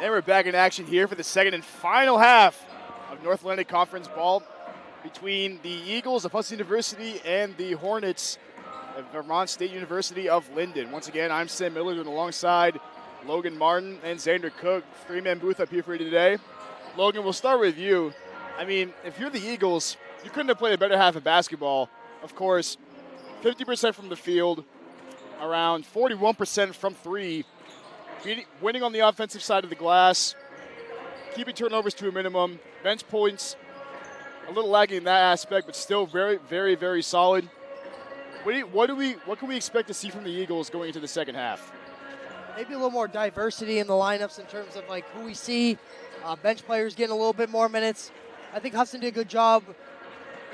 And we're back in action here for the second and final half of North Atlantic Conference ball between the Eagles of Husson University and the Hornets of Vermont State University of Lyndon. Once again, I'm Sam Miller and alongside Logan Martin and Xander Cook. Three-man booth up here for you today. Logan, we'll start with you. I mean, if you're the Eagles, you couldn't have played a better half of basketball. Of course, 50% from the field, around 41% from three, winning on the offensive side of the glass, keeping turnovers to a minimum, bench points a little lacking in that aspect, but still very, very, very solid. What can we expect to see from the Eagles going into the second half? Maybe a little more diversity in the lineups in terms of like who we see, bench players getting a little bit more minutes. I think Husson did a good job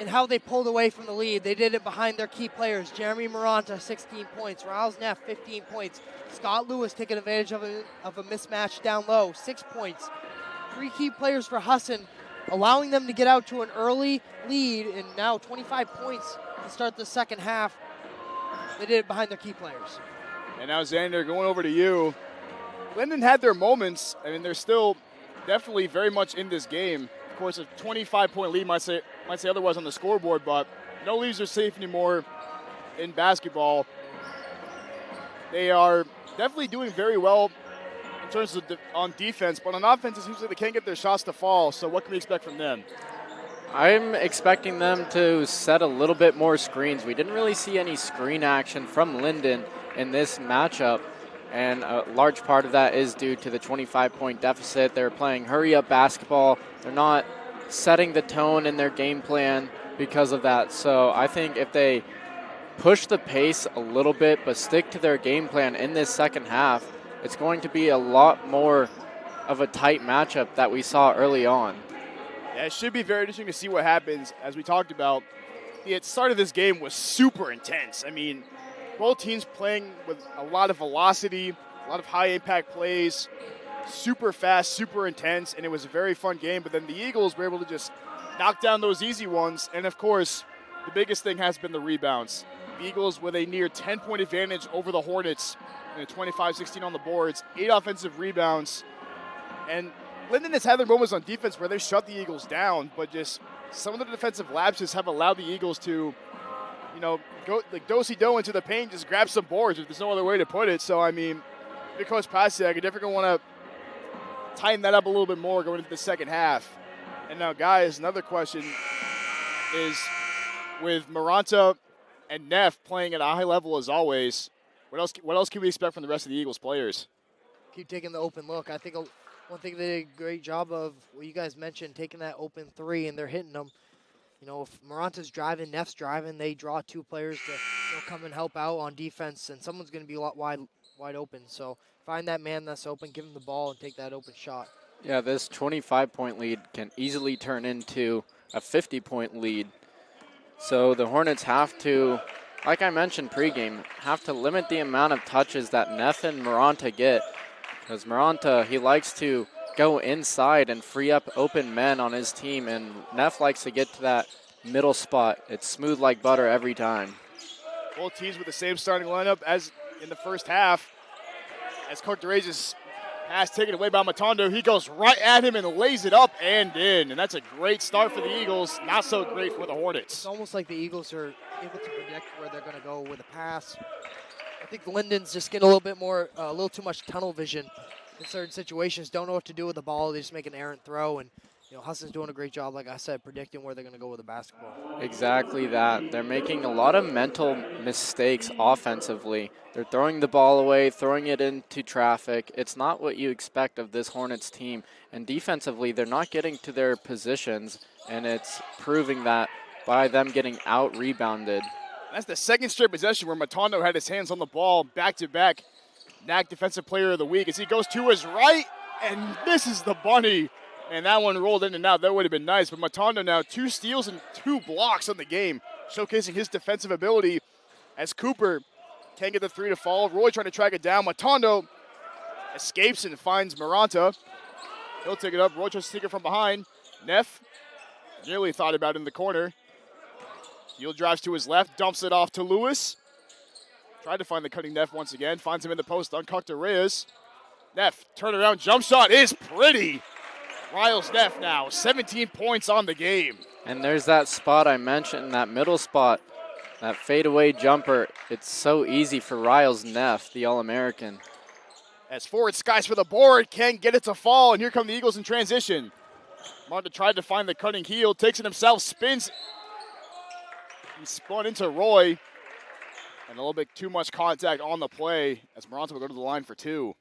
in how they pulled away from the lead. They did it behind their key players. Jeremy Maranta, 16 points. Riles Neff, 15 points. Scott Lewis taking advantage of a mismatch down low, 6 points. Three key players for Husson, allowing them to get out to an early lead, and now 25 points to start the second half. They did it behind their key players. And now, Xander, going over to you. Lyndon had their moments. I mean, they're still definitely very much in this game. Of course, a 25-point lead might say otherwise on the scoreboard, but no leads are safe anymore in basketball. They are definitely doing very well in terms of on defense, but on offense, it seems like they can't get their shots to fall. So what can we expect from them? I'm expecting them to set a little bit more screens. We didn't really see any screen action from Lyndon in this matchup, and a large part of that is due to the 25-point deficit. They're playing hurry-up basketball. They're not setting the tone in their game plan because of that. So I think if they push the pace a little bit but stick to their game plan in this second half, it's going to be a lot more of a tight matchup that we saw early on. Yeah, it should be very interesting to see what happens. As we talked about, the start of this game was super intense. I mean, both teams playing with a lot of velocity, a lot of high-impact plays, super fast, super intense, and it was a very fun game. But then the Eagles were able to just knock down those easy ones. And, of course, the biggest thing has been the rebounds. The Eagles with a near 10-point advantage over the Hornets and a 25-16 on the boards, 8 offensive rebounds. And Lyndon has had their moments on defense where they shut the Eagles down, but just some of the defensive lapses have allowed the Eagles to, go like do-si-do into the paint, just grab some boards, if there's no other way to put it. So, I mean, because Pasiak, you're definitely going to want to tighten that up a little bit more going into the second half. And now, guys, another question is, with Maranta and Neff playing at a high level as always, what else can we expect from the rest of the Eagles players? Keep taking the open look. I think one thing they did a great job of, what you guys mentioned, taking that open three, and they're hitting them. If Maranta's driving, Neff's driving, they draw two players to come and help out on defense, and someone's going to be a lot wide open. So find that man that's open, give him the ball, and take that open shot. Yeah, this 25-point lead can easily turn into a 50-point lead. So the Hornets have to, like I mentioned pregame, have to limit the amount of touches that Neff and Maranta get. Because Maranta, he likes to go inside and free up open men on his team, and Neff likes to get to that middle spot. It's smooth like butter every time. Both teams with the same starting lineup as in the first half. As Cook DeRage's pass taken away by Matondo, he goes right at him and lays it up and in. And that's a great start for the Eagles, not so great for the Hornets. It's almost like the Eagles are able to predict where they're going to go with a pass. I think Lyndon's just getting a little too much tunnel vision in certain situations. Don't know what to do with the ball. They just make an errant throw. And, Husson's doing a great job, like I said, predicting where they're going to go with the basketball. Exactly that. They're making a lot of mental mistakes offensively. They're throwing the ball away, throwing it into traffic. It's not what you expect of this Hornets team. And defensively, they're not getting to their positions, and it's proving that by them getting out-rebounded. That's the second straight possession where Matondo had his hands on the ball back-to-back. NAC Defensive Player of the Week as he goes to his right and misses the bunny. And that one rolled in and out. That would have been nice. But Matondo now 2 steals and 2 blocks on the game, showcasing his defensive ability as Cooper can't get the three to fall. Roy trying to track it down. Matondo escapes and finds Maranta. He'll take it up. Roy tries to take it from behind. Neff nearly thought about it in the corner. He'll drives to his left, dumps it off to Lewis. Tried to find the cutting Neff once again. Finds him in the post, uncocked to Reyes. Neff, turnaround jump shot is pretty. Riles Neff now, 17 points on the game. And there's that spot I mentioned, that middle spot, that fadeaway jumper. It's so easy for Riles Neff, the All-American. As forward skies for the board, can't get it to fall, and here come the Eagles in transition. Marta tried to find the cutting heel, takes it himself, spins. He spun into Roy, and a little bit too much contact on the play as Moranta will go to the line for 2.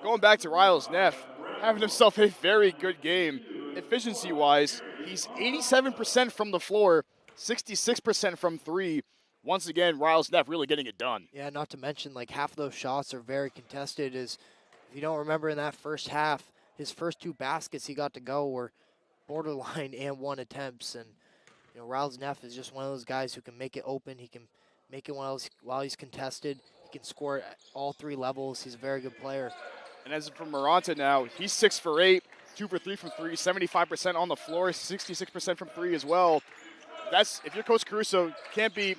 Going back to Riles Neff, having himself a very good game. Efficiency-wise, he's 87% from the floor, 66% from 3. Once again, Riles Neff really getting it done. Yeah, not to mention, like, half of those shots are very contested. If you don't remember in that first half, his first 2 baskets he got to go were borderline and 1 attempts. And, you know, Riles Neff is just one of those guys who can make it open. He can make it while he's contested. He can score at all 3 levels. He's a very good player. And as for Moranta now, he's 6 for 8, 2 for 3 from 3, 75% on the floor, 66% from 3 as well. That's, if you're Coach Caruso, can't be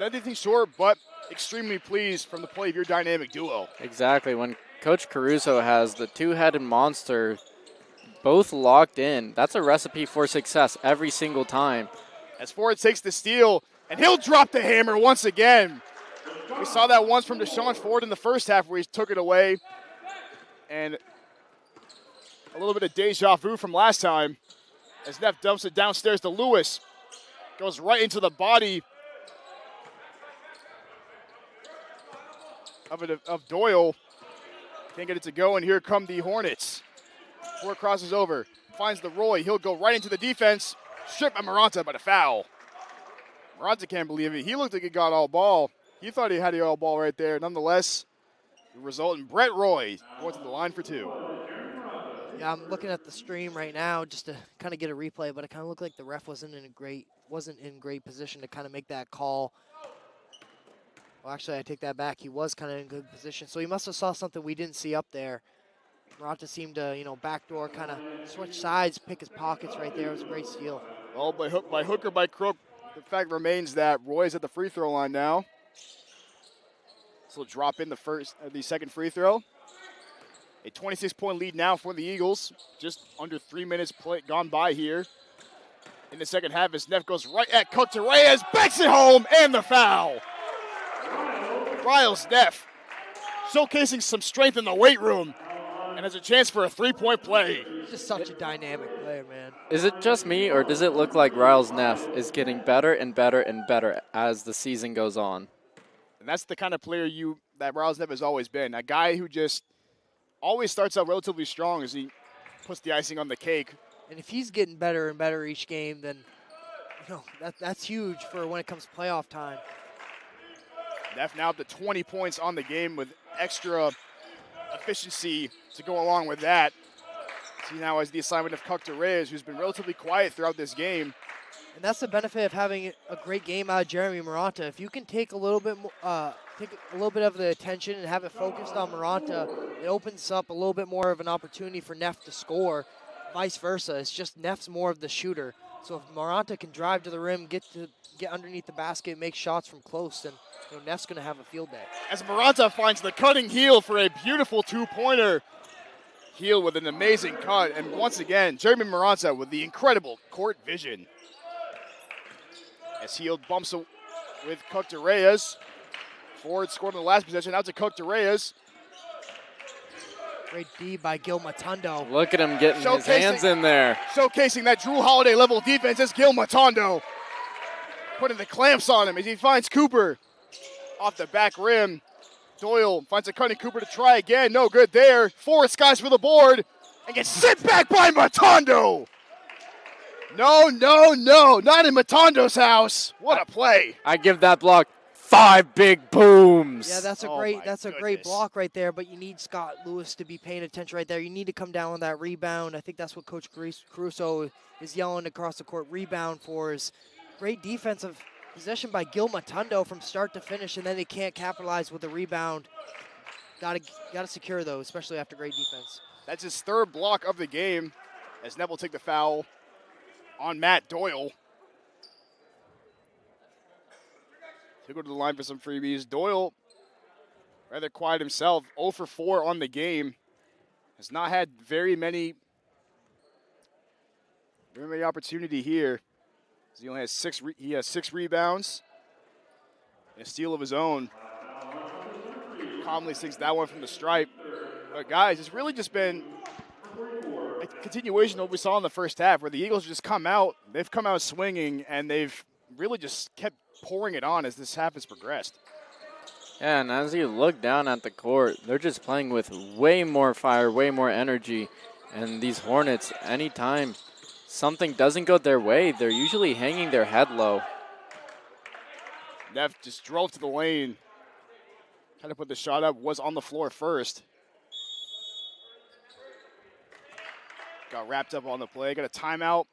anything short, but extremely pleased from the play of your dynamic duo. Exactly. When Coach Caruso has the 2-headed monster both locked in, that's a recipe for success every single time. As Ford takes the steal, and he'll drop the hammer once again. We saw that once from Deshaun Ford in the first half where he took it away. And a little bit of deja vu from last time as Neff dumps it downstairs to Lewis. Goes right into the body of Doyle. Can't get it to go, and here come the Hornets. Ford crosses over, finds the Roy. He'll go right into the defense. Stripped by Moranta, but a foul. Moranta can't believe it. He looked like he got all ball. He thought he had the all ball right there. Nonetheless, the result in Brett Roy going to the line for 2. Yeah, I'm looking at the stream right now just to kind of get a replay, but it kind of looked like the ref wasn't in great position to kind of make that call. Well, actually, I take that back. He was kind of in good position, so he must have saw something we didn't see up there. Moranta seemed to, backdoor, kind of switch sides, pick his pockets right there. It was a great steal. Well, by hook or by crook, the fact remains that Roy's at the free throw line now. So he'll drop in the second free throw. A 26-point lead now for the Eagles. Just under 3 minutes gone by here. In the second half, as Neff goes right at Cook to Reyes, backs it home, and the foul. Riles Neff showcasing some strength in the weight room and has a chance for a 3-point play. Just such a dynamic player, man. Is it just me, or does it look like Riles Neff is getting better and better and better as the season goes on? And that's the kind of player that Riles Neff has always been. A guy who just always starts out relatively strong as he puts the icing on the cake. And if he's getting better and better each game, then that's huge for when it comes to playoff time. Neff now up to 20 points on the game with extra efficiency to go along with that. He now has the assignment of Cuck to Reyes, who's been relatively quiet throughout this game. And that's the benefit of having a great game out of Jeremy Moranta. If you can take a little bit of the attention and have it focused on Moranta, it opens up a little bit more of an opportunity for Neff to score. Vice versa, it's just Neff's more of the shooter. So if Moranta can drive to the rim, get underneath the basket, make shots from close, then Neff's going to have a field day. As Moranta finds the cutting heel for a beautiful 2-pointer. Heel with an amazing cut, and once again, Jeremy Moranta with the incredible court vision. As Heel bumps with Cook to Reyes. Ford scored in the last possession, out to Cook to Reyes. Great D by Gil Matondo. Look at him getting his hands in there. Showcasing that Drew Holiday level defense as Gil Matondo putting the clamps on him as he finds Cooper off the back rim. Doyle finds a cutting Cooper to try again. No good there. Forward skies for the board and gets sent back by Matondo. No, not in Matondo's house. What a play. I give that block 5 big booms. Yeah, that's a great block right there, but you need Scott Lewis to be paying attention right there. You need to come down on that rebound. I think that's what Coach Caruso is yelling across the court. Rebound for his great defensive possession by Gil Matondo from start to finish, and then they can't capitalize with the rebound. Got to secure those, especially after great defense. That's his third block of the game as Neff will take the foul on Matt Doyle. He'll go to the line for some freebies. Doyle, rather quiet himself, 0 for 4 on the game. has not had very many opportunity here. He only has six rebounds and a steal of his own. Calmly sinks that one from the stripe. But guys, it's really just been a continuation of what we saw in the first half, where the Eagles just come out, they've come out swinging, and they've really just kept pouring it on as this half has progressed. Yeah, and as you look down at the court, they're just playing with way more fire, way more energy. And these Hornets, anytime something doesn't go their way, they're usually hanging their head low. Neff just drove to the lane, tried to put the shot up, was on the floor first. Got wrapped up on the play, got a timeout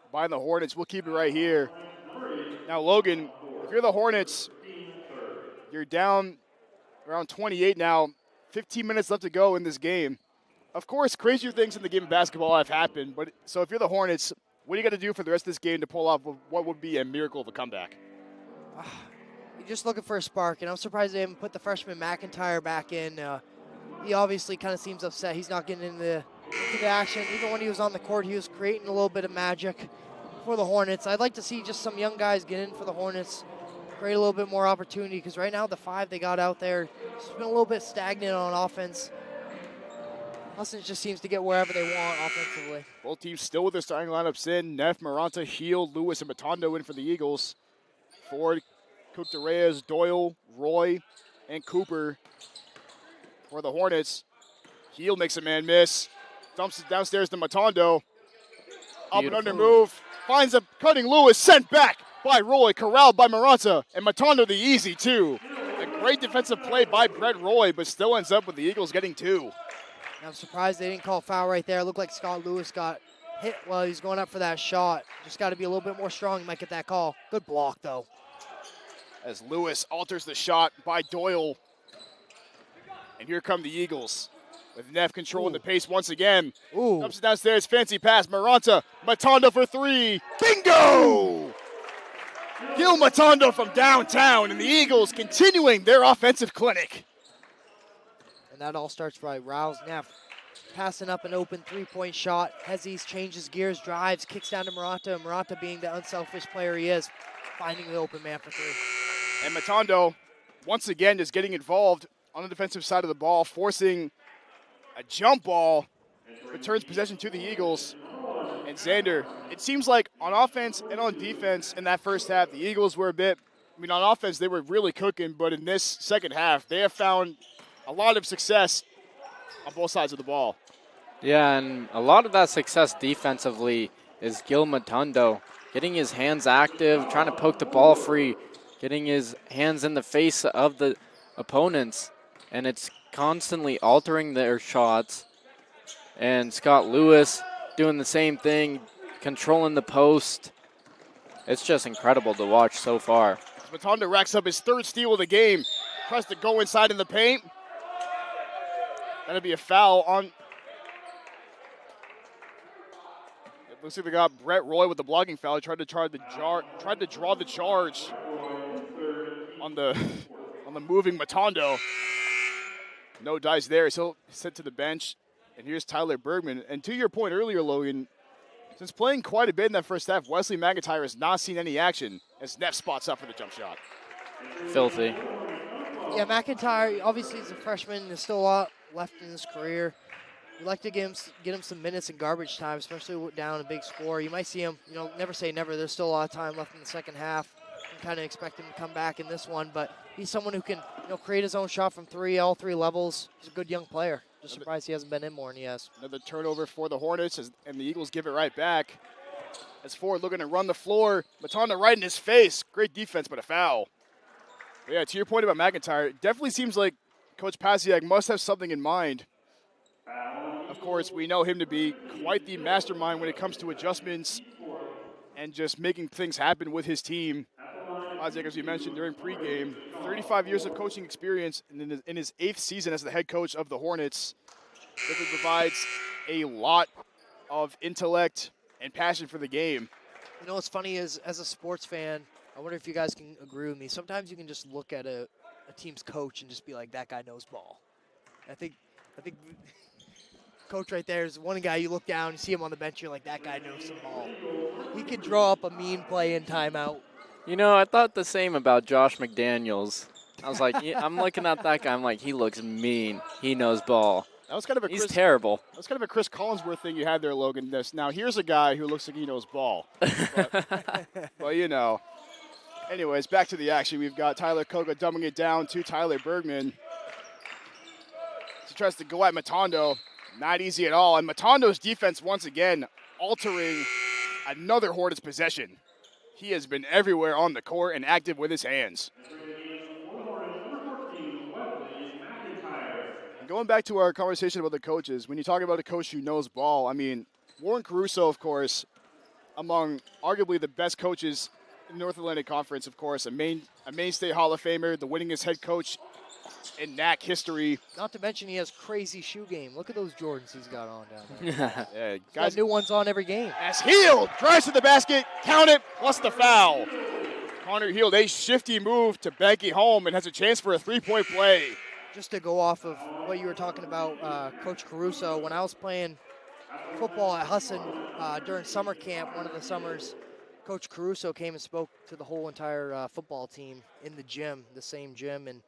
by the Hornets. We'll keep it right here. Now, Logan, if you're the Hornets, you're down around 28 now, 15 minutes left to go in this game. Of course, crazier things in the game of basketball have happened, but so if you're the Hornets, what do you got to do for the rest of this game to pull off what would be a miracle of a comeback? You're just looking for a spark, and I'm surprised they haven't put the freshman McIntyre back in. He obviously kind of seems upset. He's not getting into the action. Even when he was on the court, he was creating a little bit of magic for the Hornets. I'd like to see just some young guys get in for the Hornets, create a little bit more opportunity, because right now the five they got out there, it's been a little bit stagnant on offense. Husson just seems to get wherever they want offensively. Both teams still with their starting lineups in. Neff, Maranta, Heel, Lewis, and Matondo in for the Eagles. Ford, Cook de Reyes, Doyle, Roy, and Cooper for the Hornets. Heel makes a man miss. Dumps it downstairs to Matondo. Up and under move. Finds a cutting Lewis. Sent back by Roy. Corralled by Maranta. And Matondo the easy two. A great defensive play by Brett Roy, but still ends up with the Eagles getting two. I'm surprised they didn't call a foul right there. It looked like Scott Lewis got hit while he was going up for that shot. Just got to be a little bit more strong. He might get that call. Good block, though. As Lewis alters the shot by Doyle. And here come the Eagles with Neff controlling the pace once again. Dumps it downstairs, fancy pass. Maranta, Matondo for three. Bingo! Gil Matondo from downtown, and the Eagles continuing their offensive clinic. And that all starts by Rouse Neff passing up an open three-point shot. Hezzies changes gears, drives, kicks down to Maranta. And Maranta, being the unselfish player he is, finding the open man for three. And Matondo, once again, just getting involved on the defensive side of the ball, forcing a jump ball, returns possession to the Eagles. And Xander, it seems like on offense and on defense in that first half, the Eagles were on offense, they were really cooking, but in this second half, they have found a lot of success on both sides of the ball. Yeah, and a lot of that success defensively is Gil Matondo getting his hands active, trying to poke the ball free, getting his hands in the face of the opponents, and it's constantly altering their shots. And Scott Lewis doing the same thing, controlling the post. It's just incredible to watch so far. Matondo racks up his third steal of the game, tries to go inside in the paint. That'll be a foul on. It looks like they got Brett Roy with the blocking foul. He tried to draw the charge on the moving Matondo. No dice there. He'll sent to the bench. And here's Tyler Bergman. And to your point earlier, Logan, since playing quite a bit in that first half, Wesley McIntyre has not seen any action as Neff spots up for the jump shot. Filthy. Yeah, McIntyre, obviously he's a freshman. There's still a lot left in his career. We'd like to get him some minutes in garbage time, especially down a big score. You might see him, never say never. There's still a lot of time left in the second half. You kind of expect him to come back in this one, but he's someone who can, create his own shot from three, all three levels. He's a good young player. Just surprised he hasn't been in more than he has. Another turnover for the Hornets, and the Eagles give it right back. As Ford looking to run the floor, Matondo right in his face. Great defense, but a foul. But yeah, to your point about McIntyre, it definitely seems like Coach Pasiak must have something in mind. Of course, we know him to be quite the mastermind when it comes to adjustments and just making things happen with his team. Pasiak, as you mentioned during pregame, 35 years of coaching experience, and in his 8th season as the head coach of the Hornets, definitely provides a lot of intellect and passion for the game. What's funny is, as a sports fan, I wonder if you guys can agree with me. Sometimes you can just look at a team's coach and just be like, that guy knows ball. I think coach right there is one guy you look down, you see him on the bench, you're like, that guy knows some ball. He could draw up a mean play in timeout. You know, I thought the same about Josh McDaniels. I was like, yeah, I'm looking at that guy. I'm like, he looks mean. He knows ball. That was kind of a He's terrible. That was kind of a Chris Collinsworth thing you had there, Logan. Now, here's a guy who looks like he knows ball. But you know. Anyways, back to the action. We've got Tyler Koga dumbing it down to Tyler Bergman. He tries to go at Matondo. Not easy at all. And Matondo's defense, once again, altering another Hornets possession. He has been everywhere on the court and active with his hands. And going back to our conversation about the coaches, when you talk about a coach who knows ball, I mean, Warren Caruso, of course, among arguably the best coaches in the North Atlantic Conference, of course, a Maine State Hall of Famer, the winningest head coach in NAC history. Not to mention he has crazy shoe game. Look at those Jordans he's got on down there. Yeah, He's guys, got new ones on every game. as Heald drives to the basket, count it, plus the foul. Connor Heald, a shifty move to bank it home and has a chance for a three-point play. Just to go off of what you were talking about, Coach Caruso, when I was playing football at Husson during summer camp, one of the summers, Coach Caruso came and spoke to the whole entire football team in the gym, the same gym, and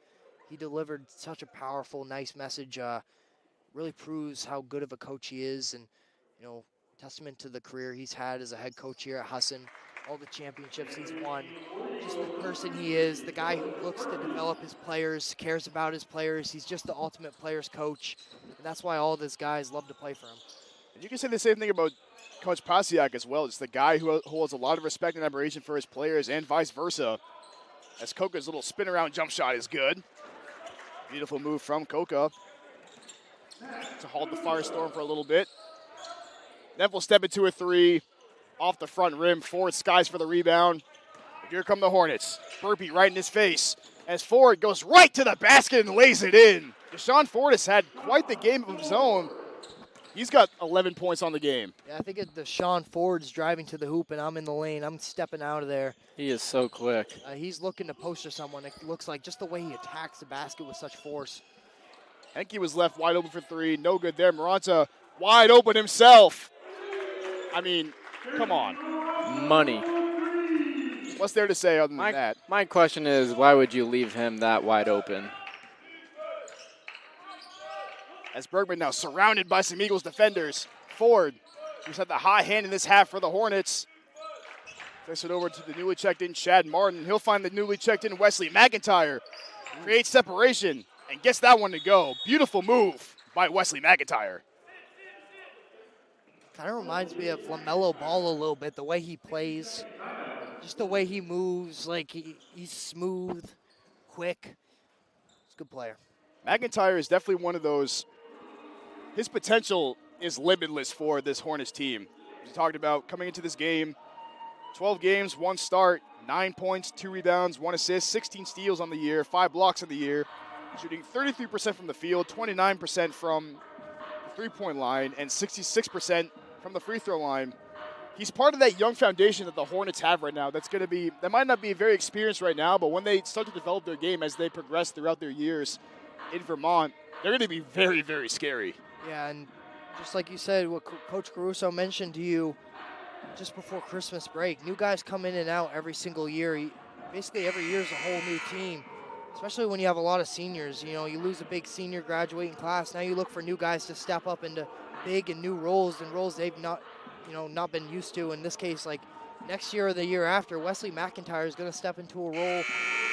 he delivered such a powerful, nice message. Really proves how good of a coach he is, and you know, testament to the career he's had as a head coach here at Husson, all the championships he's won, just the person he is, the guy who looks to develop his players, cares about his players. He's just the ultimate players coach, and that's why all of these guys love to play for him. And you can say the same thing about Coach Pasiak as well. It's the guy who holds a lot of respect and admiration for his players and vice versa. As Koka's little spin around jump shot is good. Beautiful move from Koka to halt the firestorm for a little bit. Neff will step into a three off the front rim. Ford skies for the rebound. Here come the Hornets. Burpee right in his face as Ford goes right to the basket and lays it in. Deshaun Ford has had quite the game of his own. He's got 11 points on the game. Yeah, I think the Sean Ford's driving to the hoop, and I'm in the lane. I'm stepping out of there. He is so quick. He's looking to poster someone. It looks like just the way he attacks the basket with such force. Henke was left wide open for three. No good there. Maranta wide open himself. I mean, come on. Money. What's there to say other than that? My question is, why would you leave him that wide open? As Bergman now surrounded by some Eagles defenders. Ford, who's had the high hand in this half for the Hornets. Takes it over to the newly checked in Chad Martin. He'll find the newly checked in Wesley McIntyre. Creates separation and gets that one to go. Beautiful move by Wesley McIntyre. Kind of reminds me of LaMelo Ball a little bit, the way he plays. Just the way he moves, like he's smooth, quick. He's a good player. McIntyre is definitely one of those. His potential is limitless for this Hornets team. We talked about coming into this game, 12 games, 1 start, 9 points, 2 rebounds, 1 assist, 16 steals on the year, 5 blocks on the year, shooting 33% from the field, 29% from the three-point line, and 66% from the free throw line. He's part of that young foundation that the Hornets have right now. That might not be very experienced right now, but when they start to develop their game as they progress throughout their years in Vermont, they're going to be very, very scary. Yeah, and just like you said, what Coach Caruso mentioned to you just before Christmas break, new guys come in and out every single year. Basically, every year is a whole new team, especially when you have a lot of seniors. You know, you lose a big senior graduating class. Now you look for new guys to step up into big and new roles and roles they've not been used to. In this case, like next year or the year after, Wesley McIntyre is going to step into a role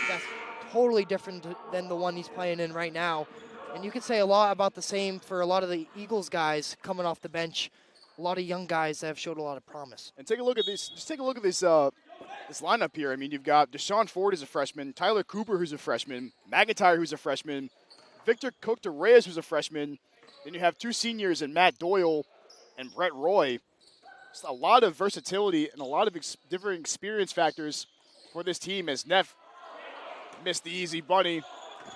that's totally different than the one he's playing in right now. And you can say a lot about the same for a lot of the Eagles guys coming off the bench. A lot of young guys that have showed a lot of promise. And take a look at this. Just take a look at this lineup here. I mean, you've got Deshaun Ford who's a freshman, Tyler Cooper who's a freshman, McIntyre who's a freshman, Victor Cook-Reyes who's a freshman. Then you have 2 seniors in Matt Doyle and Brett Roy. Just a lot of versatility and a lot of different experience factors for this team as Neff missed the easy bunny.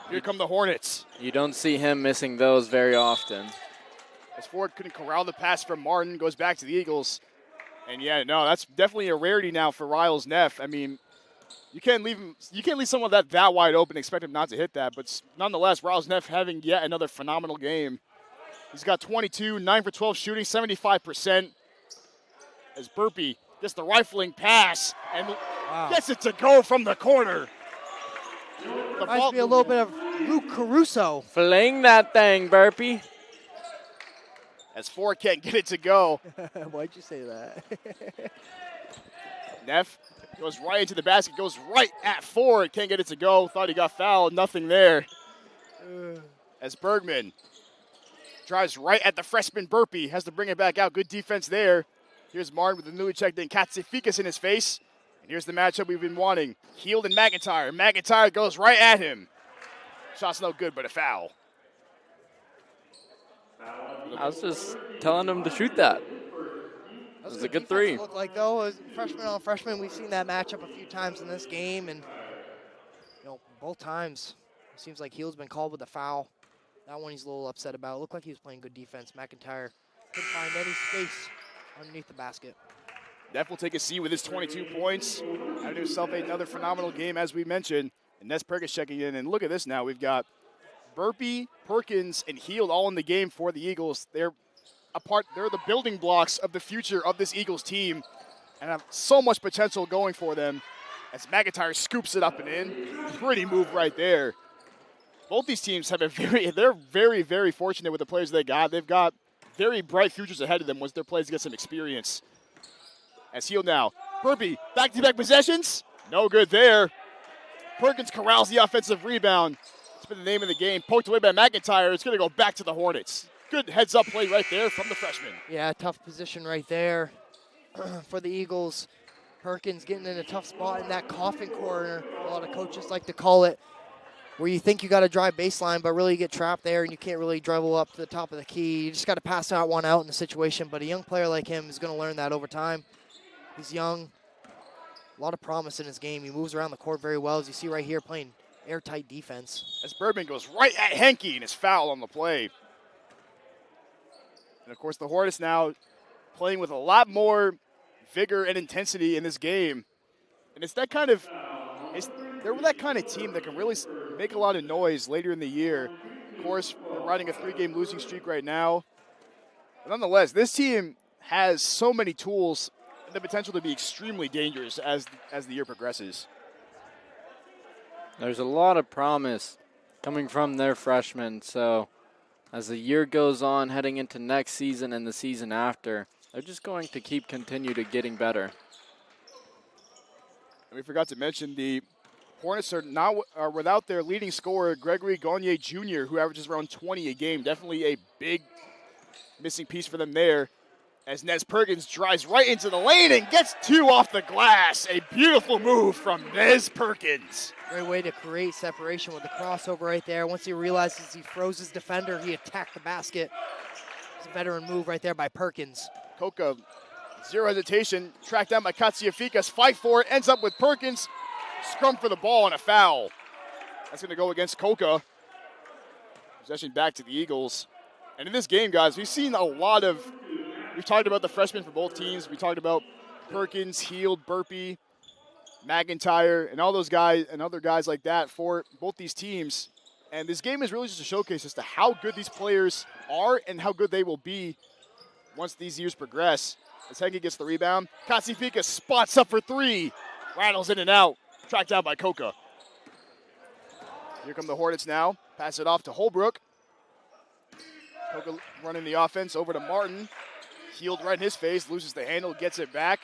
Here come the Hornets. You don't see him missing those very often. As Ford couldn't corral the pass from Martin, goes back to the Eagles. And yeah, no, that's definitely a rarity now for Riles Neff. I mean, you can't leave someone that wide open and expect him not to hit that. But nonetheless, Riles Neff having yet another phenomenal game. He's got 22, 9 for 12 shooting, 75%. As Burpee gets the rifling pass and gets it to go from the corner. Reminds me a little bit of Luke Caruso. Fling that thing, Burpee. As Ford can't get it to go. Why'd you say that? Neff goes right into the basket, goes right at Ford, can't get it to go. Thought he got fouled, nothing there. As Bergman drives right at the freshman Burpee, has to bring it back out. Good defense there. Here's Martin with the newly checked in Katsifikas in his face. And here's the matchup we've been wanting. Heald and McIntyre. McIntyre goes right at him. Shot's no good, but a foul. I was just telling him to shoot that. That was a good three. Look like though, as freshman on freshman, we've seen that matchup a few times in this game, and both times it seems like Heald's been called with a foul. That one he's a little upset about. It looked like he was playing good defense. McIntyre couldn't find any space underneath the basket. Neff will take a seat with his 22 points. Having himself another phenomenal game, as we mentioned. And Ness Perkins checking in. And look at this now. We've got Burpee, Perkins, and Heald all in the game for the Eagles. They're the building blocks of the future of this Eagles team and have so much potential going for them as McIntyre scoops it up and in. Pretty move right there. Both these teams have they're very, very fortunate with the players they got. They've got very bright futures ahead of them once their players get some experience. As Heald now. Burpee, back-to-back possessions. No good there. Perkins corrals the offensive rebound. It's been the name of the game. Poked away by McIntyre. It's going to go back to the Hornets. Good heads-up play right there from the freshman. Yeah, tough position right there for the Eagles. Perkins getting in a tough spot in that coffin corner. A lot of coaches like to call it, where you think you got to drive baseline, but really you get trapped there and you can't really dribble up to the top of the key. You just got to pass that one out in the situation. But a young player like him is going to learn that over time. He's young. A lot of promise in his game. He moves around the court very well, as you see right here, playing airtight defense. As Bergman goes right at Henke and is foul on the play. And, of course, the Hornets now playing with a lot more vigor and intensity in this game. And it's that kind of they're that kind of team that can really make a lot of noise later in the year. Of course, they're riding a 3-game losing streak right now. But nonetheless, this team has so many tools and the potential to be extremely dangerous as the year progresses. There's a lot of promise coming from their freshmen, so as the year goes on, heading into next season and the season after, they're just going to continue to getting better. And we forgot to mention the Hornets are without their leading scorer, Gregory Gagne Jr., who averages around 20 a game. Definitely a big missing piece for them there. As Nez Perkins drives right into the lane and gets 2 off the glass. A beautiful move from Nez Perkins. Great way to create separation with the crossover right there. Once he realizes he froze his defender, he attacked the basket. It's a veteran move right there by Perkins. Coca, zero hesitation, tracked down by Katsiafikas, fight for it, ends up with Perkins. Scrum for the ball and a foul. That's going to go against Coca. Possession back to the Eagles. And in this game, guys, we've seen a lot of, we've talked about the freshmen for both teams. We talked about Perkins, Heald, Burpee, McIntyre, and all those guys and other guys like that for both these teams. And this game is really just a showcase as to how good these players are and how good they will be once these years progress. As Henke gets the rebound, Katsifikas spots up for 3. Rattles in and out. Tracked down by Coca. Here come the Hornets now. Pass it off to Holbrook. Coca running the offense over to Martin. Heald right in his face, loses the handle, gets it back.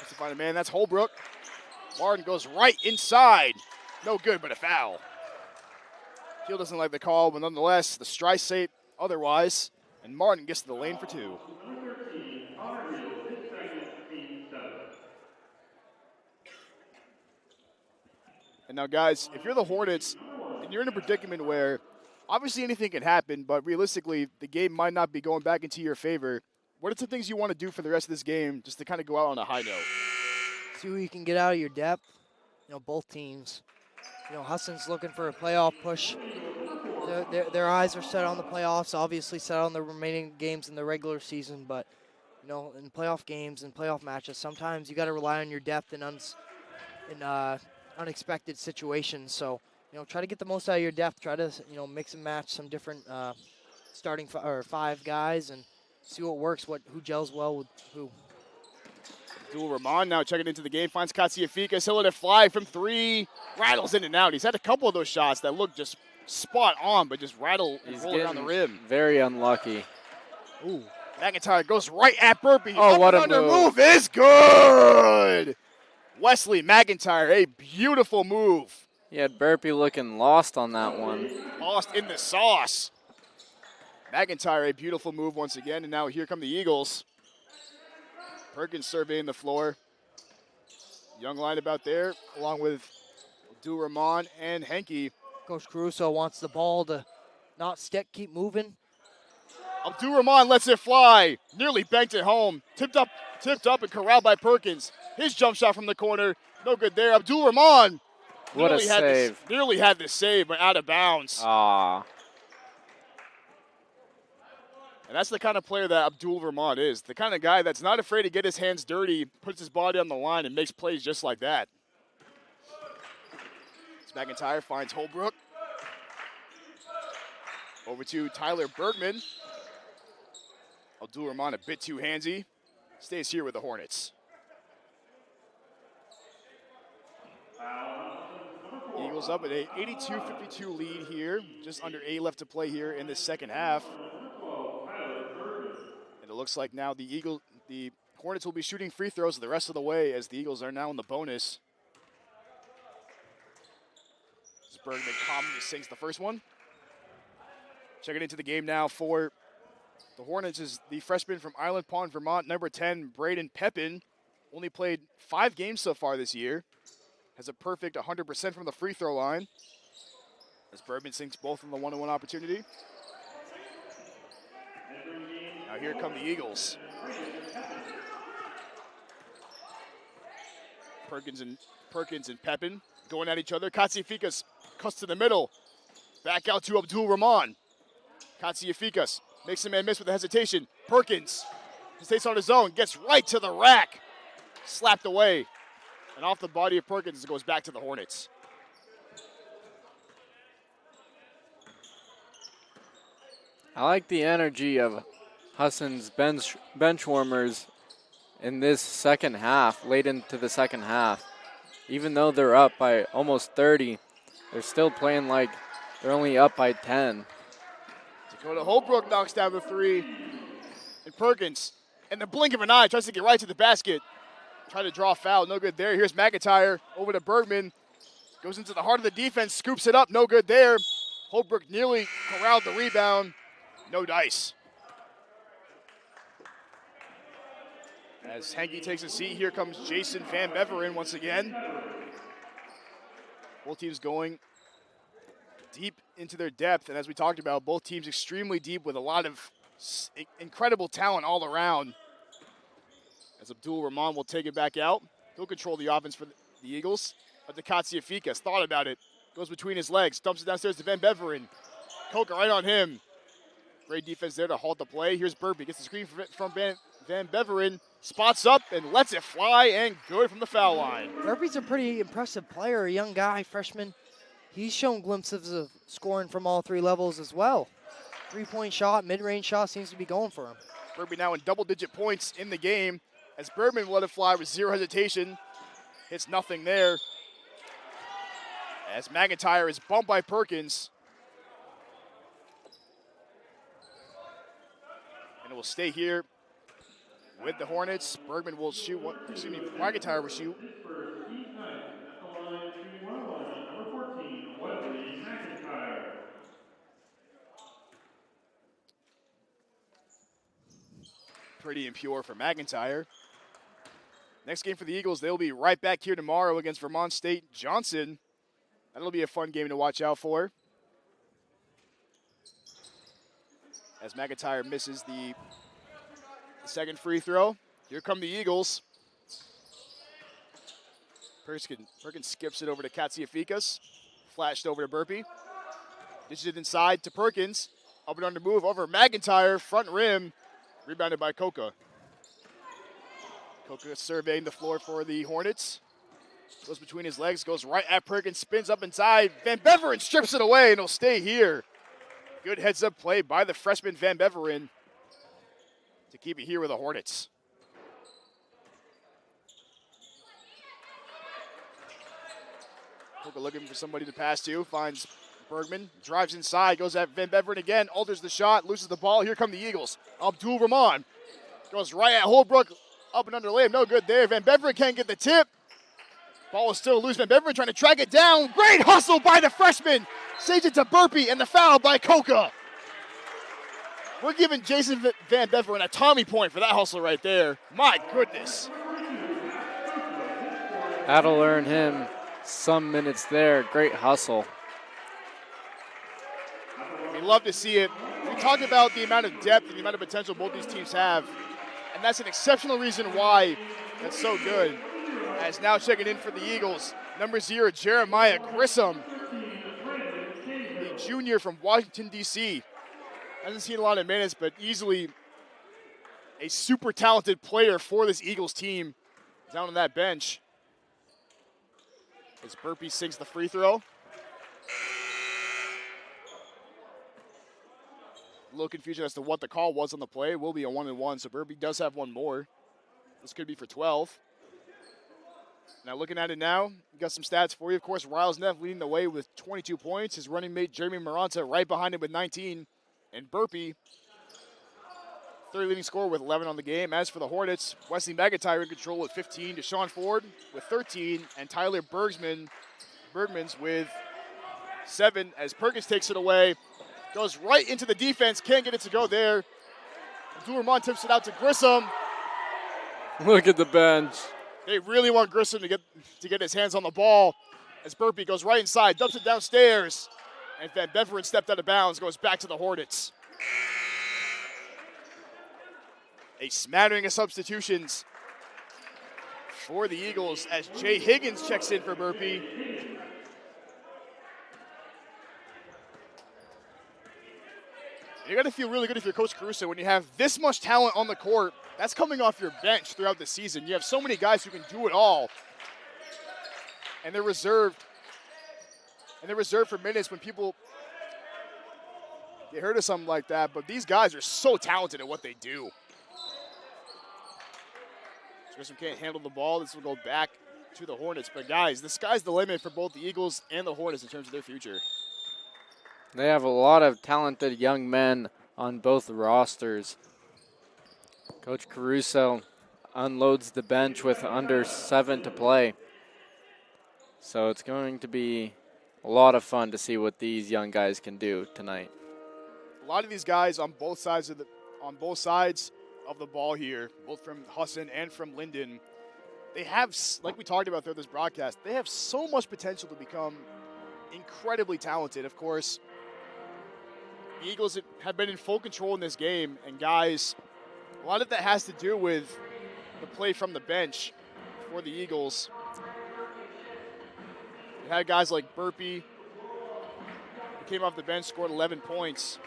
Has to find a man, that's Holbrook. Martin goes right inside. No good, but a foul. Heald doesn't like the call, but nonetheless, the strike say otherwise. And Martin gets to the lane for 2. And now, guys, if you're the Hornets, and you're in a predicament where obviously anything can happen, but realistically the game might not be going back into your favor, what are some things you want to do for the rest of this game just to kind of go out on a high note? See what you can get out of your depth. Both teams. Husson's looking for a playoff push. Their eyes are set on the playoffs, obviously set on the remaining games in the regular season, but in playoff games and playoff matches, sometimes you got to rely on your depth in unexpected situations. So, try to get the most out of your depth. Try to, mix and match some different starting or 5 guys and see what works, who gels well with who. Abdul Rahman now checking into the game, finds Katsiafikas. He'll let it fly from 3, rattles in and out. He's had a couple of those shots that look just spot on, but just roll around the rim. Very unlucky. Ooh. McIntyre goes right at Burpee. Oh, what a move. Is good. Wesley McIntyre, a beautiful move. He had Burpee looking lost on that one. Lost in the sauce. McIntyre, a beautiful move once again, and now here come the Eagles. Perkins surveying the floor. Young lineup out there, along with Abdul Rahman and Henke. Coach Caruso wants the ball to not stick, keep moving. Abdul Rahman lets it fly. Nearly banked it home. Tipped up and corralled by Perkins. His jump shot from the corner, no good there. Abdul Rahman what a save. Nearly had the save, but out of bounds. Ah. And that's the kind of player that Abdul Rahman is. The kind of guy that's not afraid to get his hands dirty, puts his body on the line, and makes plays just like that. McIntyre finds Holbrook. Over to Tyler Bergman. Abdul Rahman a bit too handsy. Stays here with the Hornets. Eagles up at a 82-52 lead here. Just under 8 left to play here in the second half. And it looks like now the Hornets will be shooting free throws the rest of the way as the Eagles are now in the bonus. As Bergman calmly sinks the first one. Checking into the game now for the Hornets is the freshman from Island Pond, Vermont, number 10, Braden Pepin. Only played 5 games so far this year. Has a perfect 100% from the free throw line. As Bergman sinks both on the one-on-one opportunity. Now here come the Eagles. Perkins and Pepin going at each other. Katsiafikas cuts to the middle. Back out to Abdul Rahman. Katsiafikas makes a man miss with a hesitation. Perkins stays on his own, gets right to the rack. Slapped away. And off the body of Perkins, it goes back to the Hornets. I like the energy of Husson's bench warmers in this second half, late into the second half. Even though they're up by almost 30, they're still playing like they're only up by 10. Dakota Holbrook knocks down the 3. And Perkins, in the blink of an eye, tries to get right to the basket. Trying to draw a foul, no good there. Here's McIntyre over to Bergman. Goes into the heart of the defense, scoops it up, no good there. Holbrook nearly corralled the rebound. No dice. As Henke takes a seat, here comes Jason Van Beveren once again. Both teams going deep into their depth, and as we talked about, both teams extremely deep with a lot of incredible talent all around. As Abdul Rahman will take it back out. He'll control the offense for the Eagles. But the Katsiafikas thought about it. Goes between his legs, dumps it downstairs to Van Beveren. Coker right on him. Great defense there to halt the play. Here's Burpee, gets the screen from Van Beveren. Spots up and lets it fly, and good from the foul line. Burpee's a pretty impressive player, a young guy, freshman. He's shown glimpses of scoring from all 3 levels as well. 3-point shot, mid-range shot seems to be going for him. Burpee now in double-digit points in the game. As Bergman will let it fly with 0 hesitation. Hits nothing there. As McIntyre is bumped by Perkins. And it will stay here with the Hornets. Bergman will shoot, McIntyre will shoot. Pretty impure for McIntyre. Next game for the Eagles, they'll be right back here tomorrow against Vermont State Johnson. That'll be a fun game to watch out for. As McIntyre misses the second free throw. Here come the Eagles. Perkins skips it over to Katsiafikas. Flashed over to Burpee. Dishes it inside to Perkins. Up and under move over McIntyre. Front rim. Rebounded by Coca. Coca surveying the floor for the Hornets. Goes between his legs, goes right at Perkins, spins up inside. Van Beveren strips it away, and he'll stay here. Good heads-up play by the freshman Van Beveren to keep it here with the Hornets. Koka looking for somebody to pass to, finds Bergman, drives inside, goes at Van Beveren again, alters the shot, loses the ball. Here come the Eagles. Abdul Rahman goes right at Holbrook, up and under layup, no good there. Van Beveren can't get the tip. Ball is still loose. Van Beveren trying to track it down. Great hustle by the freshman. Saves it to Burpee, and the foul by Koka. We're giving Jason Van Beveren a Tommy point for that hustle right there. My goodness. That'll earn him some minutes there. Great hustle. We love to see it. We talked about the amount of depth and the amount of potential both these teams have, and that's an exceptional reason why that's so good. As now checking in for the Eagles, number 0, Jeremiah Grissom, the junior from Washington, D.C. Hasn't seen a lot of minutes, but easily a super talented player for this Eagles team down on that bench. As Burpee sinks the free throw. A little confusion as to what the call was on the play. It will be a 1-and-1, so Burpee does have one more. This could be for 12. Now looking at it now, we got some stats for you. Of course, Riles Neff leading the way with 22 points. His running mate, Jeremy Maranta, right behind him with 19. And Burpee, third leading scorer with 11 on the game. As for the Hornets, Wesley McIntyre in control with 15, Deshaun Ford with 13, and Tyler Bergmans with 7 as Perkins takes it away. Goes right into the defense, can't get it to go there. Abdul-Rahman tips it out to Grissom. Look at the bench. They really want Grissom to get his hands on the ball as Burpee goes right inside, dumps it downstairs. And Van Beveren stepped out of bounds, goes back to the Hornets. A smattering of substitutions for the Eagles as Jay Higgins checks in for Burpee. You got to feel really good if you're Coach Caruso when you have this much talent on the court. That's coming off your bench throughout the season. You have so many guys who can do it all. And they're reserved. And they're reserved for minutes when people get hurt of something like that. But these guys are so talented at what they do. Grissom can't handle the ball. This will go back to the Hornets. But guys, the sky's the limit for both the Eagles and the Hornets in terms of their future. They have a lot of talented young men on both rosters. Coach Caruso unloads the bench with under 7 to play. So it's going to be a lot of fun to see what these young guys can do tonight. A lot of these guys on both sides of the ball here, both from Husson and from Lyndon, they have, like we talked about throughout this broadcast, they have so much potential to become incredibly talented. Of course, the Eagles have been in full control in this game, and guys, a lot of that has to do with the play from the bench for the Eagles. You had guys like Burpee, who came off the bench, scored 11 points.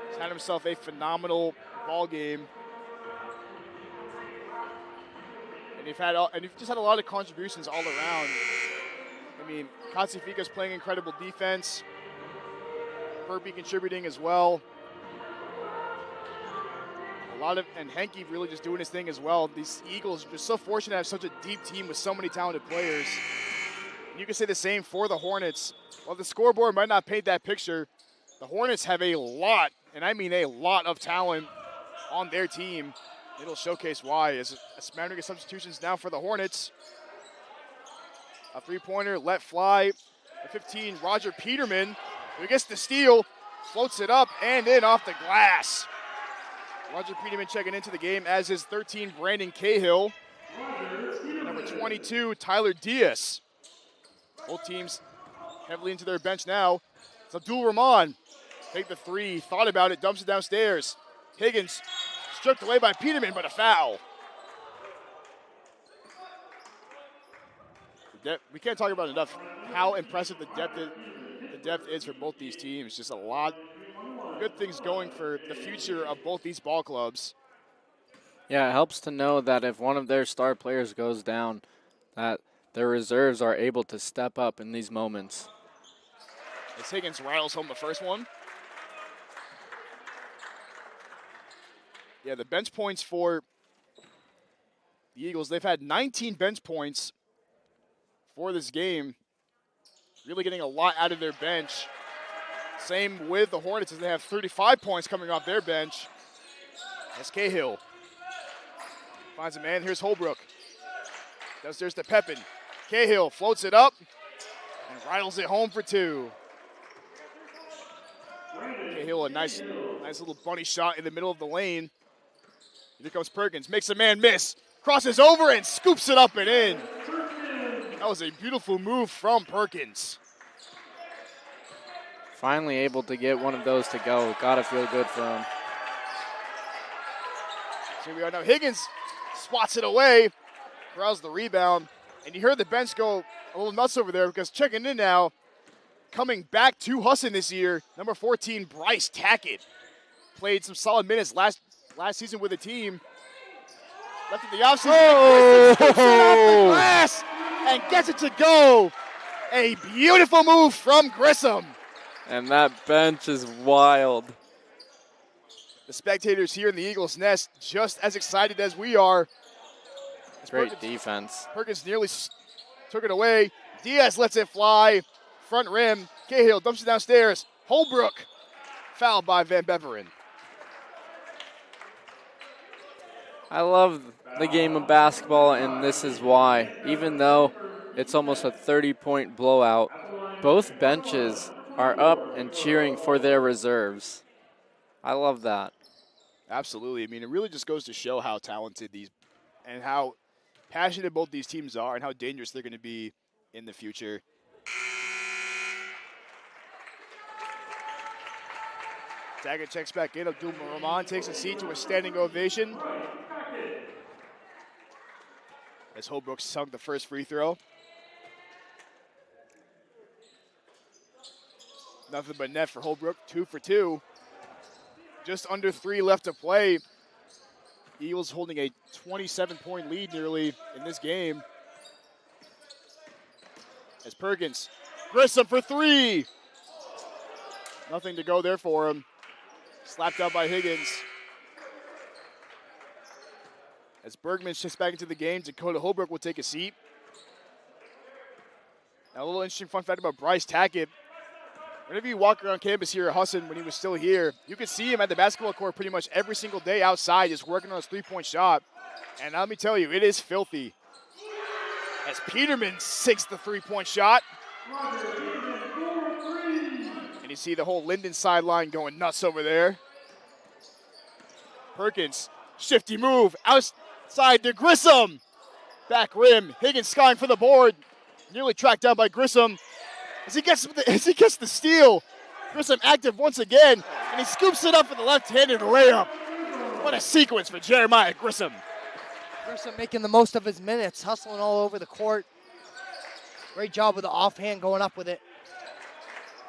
He's had himself a phenomenal ball game. And you've just had a lot of contributions all around. I mean, Katsifika's playing incredible defense. Burpee contributing as well. And Henke really just doing his thing as well. These Eagles are just so fortunate to have such a deep team with so many talented players. And you can say the same for the Hornets. While the scoreboard might not paint that picture, the Hornets have a lot, and I mean a lot of talent on their team. It'll showcase why. As a smattering of substitutions now for the Hornets. A three-pointer let fly. A 15, Roger Peterman, who gets the steal, floats it up and in off the glass. Roger Peterman checking into the game, as is 13, Brandon Cahill. Number 22, Tyler Diaz. Both teams heavily into their bench now. It's Abdul-Rahman. Take the three, thought about it, dumps it downstairs. Higgins stripped away by Peterman, but a foul. We can't talk about enough how impressive the depth is for both these teams. Just a lot of good things going for the future of both these ball clubs. Yeah, it helps to know that if one of their star players goes down, that their reserves are able to step up in these moments. As Higgins rattles home the first one. Yeah, the bench points for the Eagles, they've had 19 bench points for this game. Really getting a lot out of their bench. Same with the Hornets as they have 35 points coming off their bench. That's Cahill. Finds a man. Here's Holbrook. Downstairs to Pepin. Cahill floats it up and rattles it home for 2. Cahill, a nice little bunny shot in the middle of the lane. Here comes Perkins. Makes a man miss. Crosses over and scoops it up and in. That was a beautiful move from Perkins. Finally able to get one of those to go. Gotta feel good for him. So here we are now. Higgins swats it away. Corrals the rebound. And you heard the bench go a little nuts over there because checking in now, coming back to Husson this year, number 14, Bryce Tackett. Played some solid minutes last season with the team. Left at the offseason. Oh! Scoops it off the glass and gets it to go. A beautiful move from Grissom. And that bench is wild. The spectators here in the Eagles' nest just as excited as we are. Great defense. Perkins nearly took it away. Diaz lets it fly. Front rim. Cahill dumps it downstairs. Holbrook fouled by Van Beveren. I love the game of basketball, and this is why. Even though it's almost a 30-point blowout, both benches are up and cheering for their reserves. I love that. Absolutely. I mean, it really just goes to show how talented these and how passionate both these teams are and how dangerous they're going to be in the future. Taggart checks back in. Abdul Rahman takes a seat to a standing ovation. As Holbrook sunk the first free throw. Nothing but net for Holbrook, 2 for 2. Just under 3 left to play. Eagles holding a 27-point lead nearly in this game. As Perkins, Grissom for 3. Nothing to go there for him. Slapped out by Higgins. As Bergman shifts back into the game, Dakota Holbrook will take a seat. Now, a little interesting fun fact about Bryce Tackett. Whenever you walk around campus here at Husson when he was still here, you could see him at the basketball court pretty much every single day outside just working on his three-point shot. And let me tell you, it is filthy. As Peterman sinks the three-point shot. And you see the whole Lyndon sideline going nuts over there. Perkins, shifty move, outside to Grissom. Back rim, Higgins skying for the board. Nearly tracked down by Grissom. As he gets the steal, Grissom active once again, and he scoops it up for the left-handed layup. What a sequence for Jeremiah Grissom. Grissom making the most of his minutes, hustling all over the court. Great job with the offhand going up with it.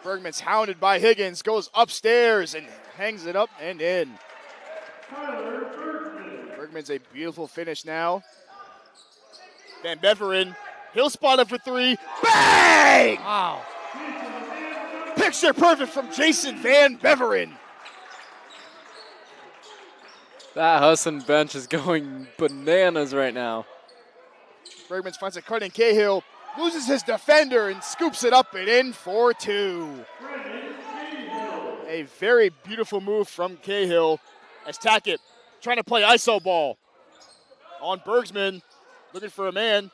Bergman's hounded by Higgins, goes upstairs and hangs it up and in. Bergman's a beautiful finish now. Van Beveren, he'll spot up for 3. Bang! Wow. Picture perfect from Jason Van Beveren. That Husson bench is going bananas right now. Bergman finds a cut in Cahill, loses his defender and scoops it up and in for 2. A very beautiful move from Cahill as Tackett trying to play iso ball on Bergsman, looking for a man,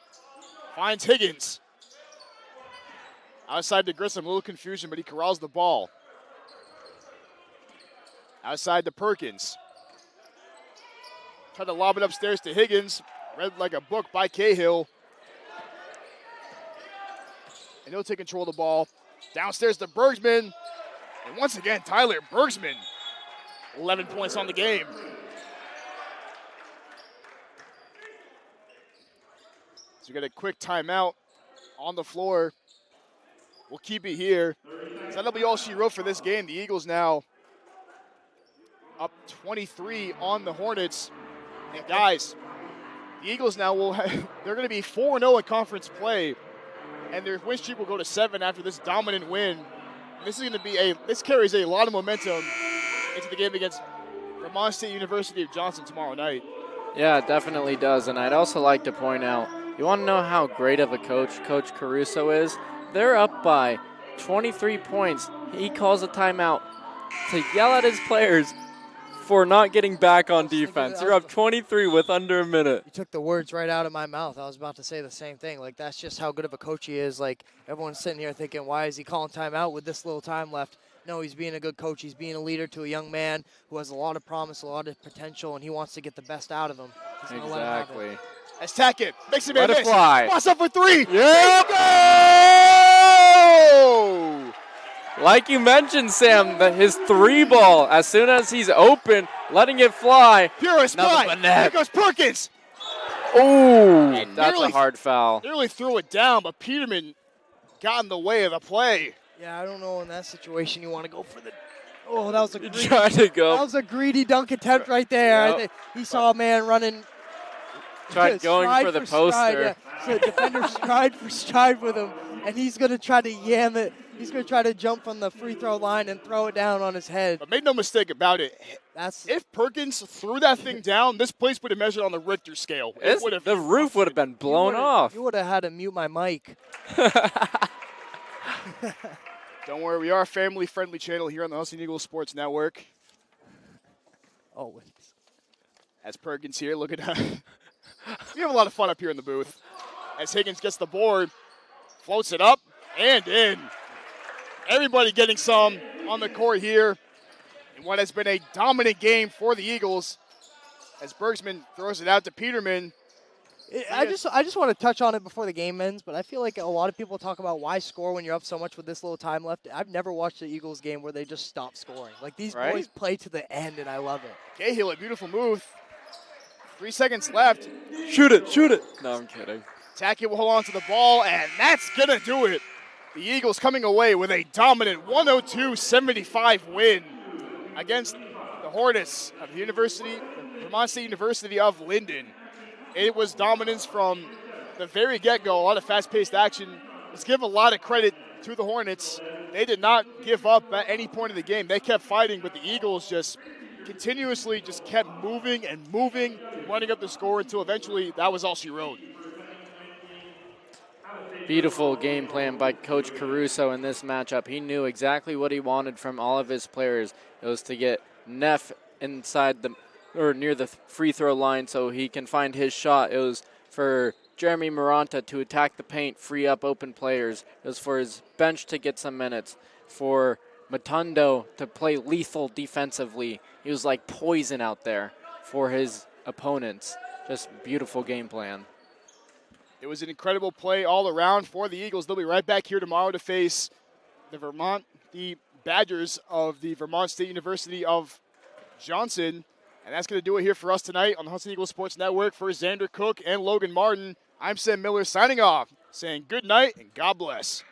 finds Higgins. Outside to Grissom, a little confusion, but he corrals the ball. Outside to Perkins. Tried to lob it upstairs to Higgins, read like a book by Cahill. And he'll take control of the ball. Downstairs to Bergsman. And once again, Tyler Bergsman, 11 points on the game. So we got a quick timeout on the floor. We'll keep it here. So that'll be all she wrote for this game. The Eagles now up 23 on the Hornets. And guys, the Eagles now they're going to be 4-0 in conference play. And their win streak will go to 7 after this dominant win. And this is going to be this carries a lot of momentum into the game against Vermont State University of Johnson tomorrow night. Yeah, it definitely does. And I'd also like to point out, you want to know how great of a coach Coach Caruso is? They're up by 23 points. He calls a timeout to yell at his players for not getting back on defense. You're up 23 with under a minute. You took the words right out of my mouth. I was about to say the same thing. Like, that's just how good of a coach he is. Like, everyone's sitting here thinking, why is he calling timeout with this little time left? No, he's being a good coach. He's being a leader to a young man who has a lot of promise, a lot of potential, and he wants to get the best out of him. He's gonna let him have it. Exactly. As Tackett makes it Let it miss. fly. Cross up for three. Yep. Go! Like you mentioned, Sam, his 3 ball, as soon as he's open, letting it fly. Pure spy. but net. Here goes Perkins. Oh, And that's nearly- a hard foul. Nearly threw it down, but Peterman got in the way of the play. Yeah, I don't know in that situation you want to go for the. Oh, that was a He greedy, tried to that go. was a greedy dunk attempt right there. Yep. I think he saw a man running. Tried going stride for the stride, poster. yeah. So defender stride for stride with him, and he's going to try to yam it. He's going to try to jump from the free throw line and throw it down on his head. But make no mistake about it. That's If Perkins threw that thing down, this place would have measured on the Richter scale. It would have. The roof would have been blown off. You would have had to mute my mic. Don't worry, we are a family-friendly channel here on the Husson Eagles Sports Network. Always. As Perkins here, look at that. We have a lot of fun up here in the booth. As Higgins gets the board, floats it up and in. Everybody getting some on the court here in what has been a dominant game for the Eagles. As Bergsman throws it out to Peterman. I just want to touch on it before the game ends, but I feel like a lot of people talk about why score when you're up so much with this little time left. I've never watched the Eagles game where they just stop scoring. Like, these Right? boys play to the end, and I love it. Cahill, a beautiful move. 3 seconds left. Shoot it, shoot it. No, I'm kidding. Tackett will hold on to the ball, and that's going to do it. The Eagles coming away with a dominant 102-75 win against the Hornets of the Vermont State University of Lyndon. It was dominance from the very get-go, a lot of fast-paced action. Let's give a lot of credit to the Hornets. They did not give up at any point in the game. They kept fighting, but the Eagles just continuously just kept moving and moving, running up the score until eventually that was all she wrote. Beautiful game plan by Coach Caruso in this matchup. He knew exactly what he wanted from all of his players. It was to get Neff inside or near the free throw line so he can find his shot. It was for Jeremy Maranta to attack the paint, free up open players. It was for his bench to get some minutes. For Matondo to play lethal defensively. He was like poison out there for his opponents. Just beautiful game plan. It was an incredible play all around for the Eagles. They'll be right back here tomorrow to face the Badgers of the Vermont State University of Johnson. And that's going to do it here for us tonight on the Husson Eagles Sports Network. For Xander Cook and Logan Martin, I'm Sam Miller signing off, saying good night and God bless.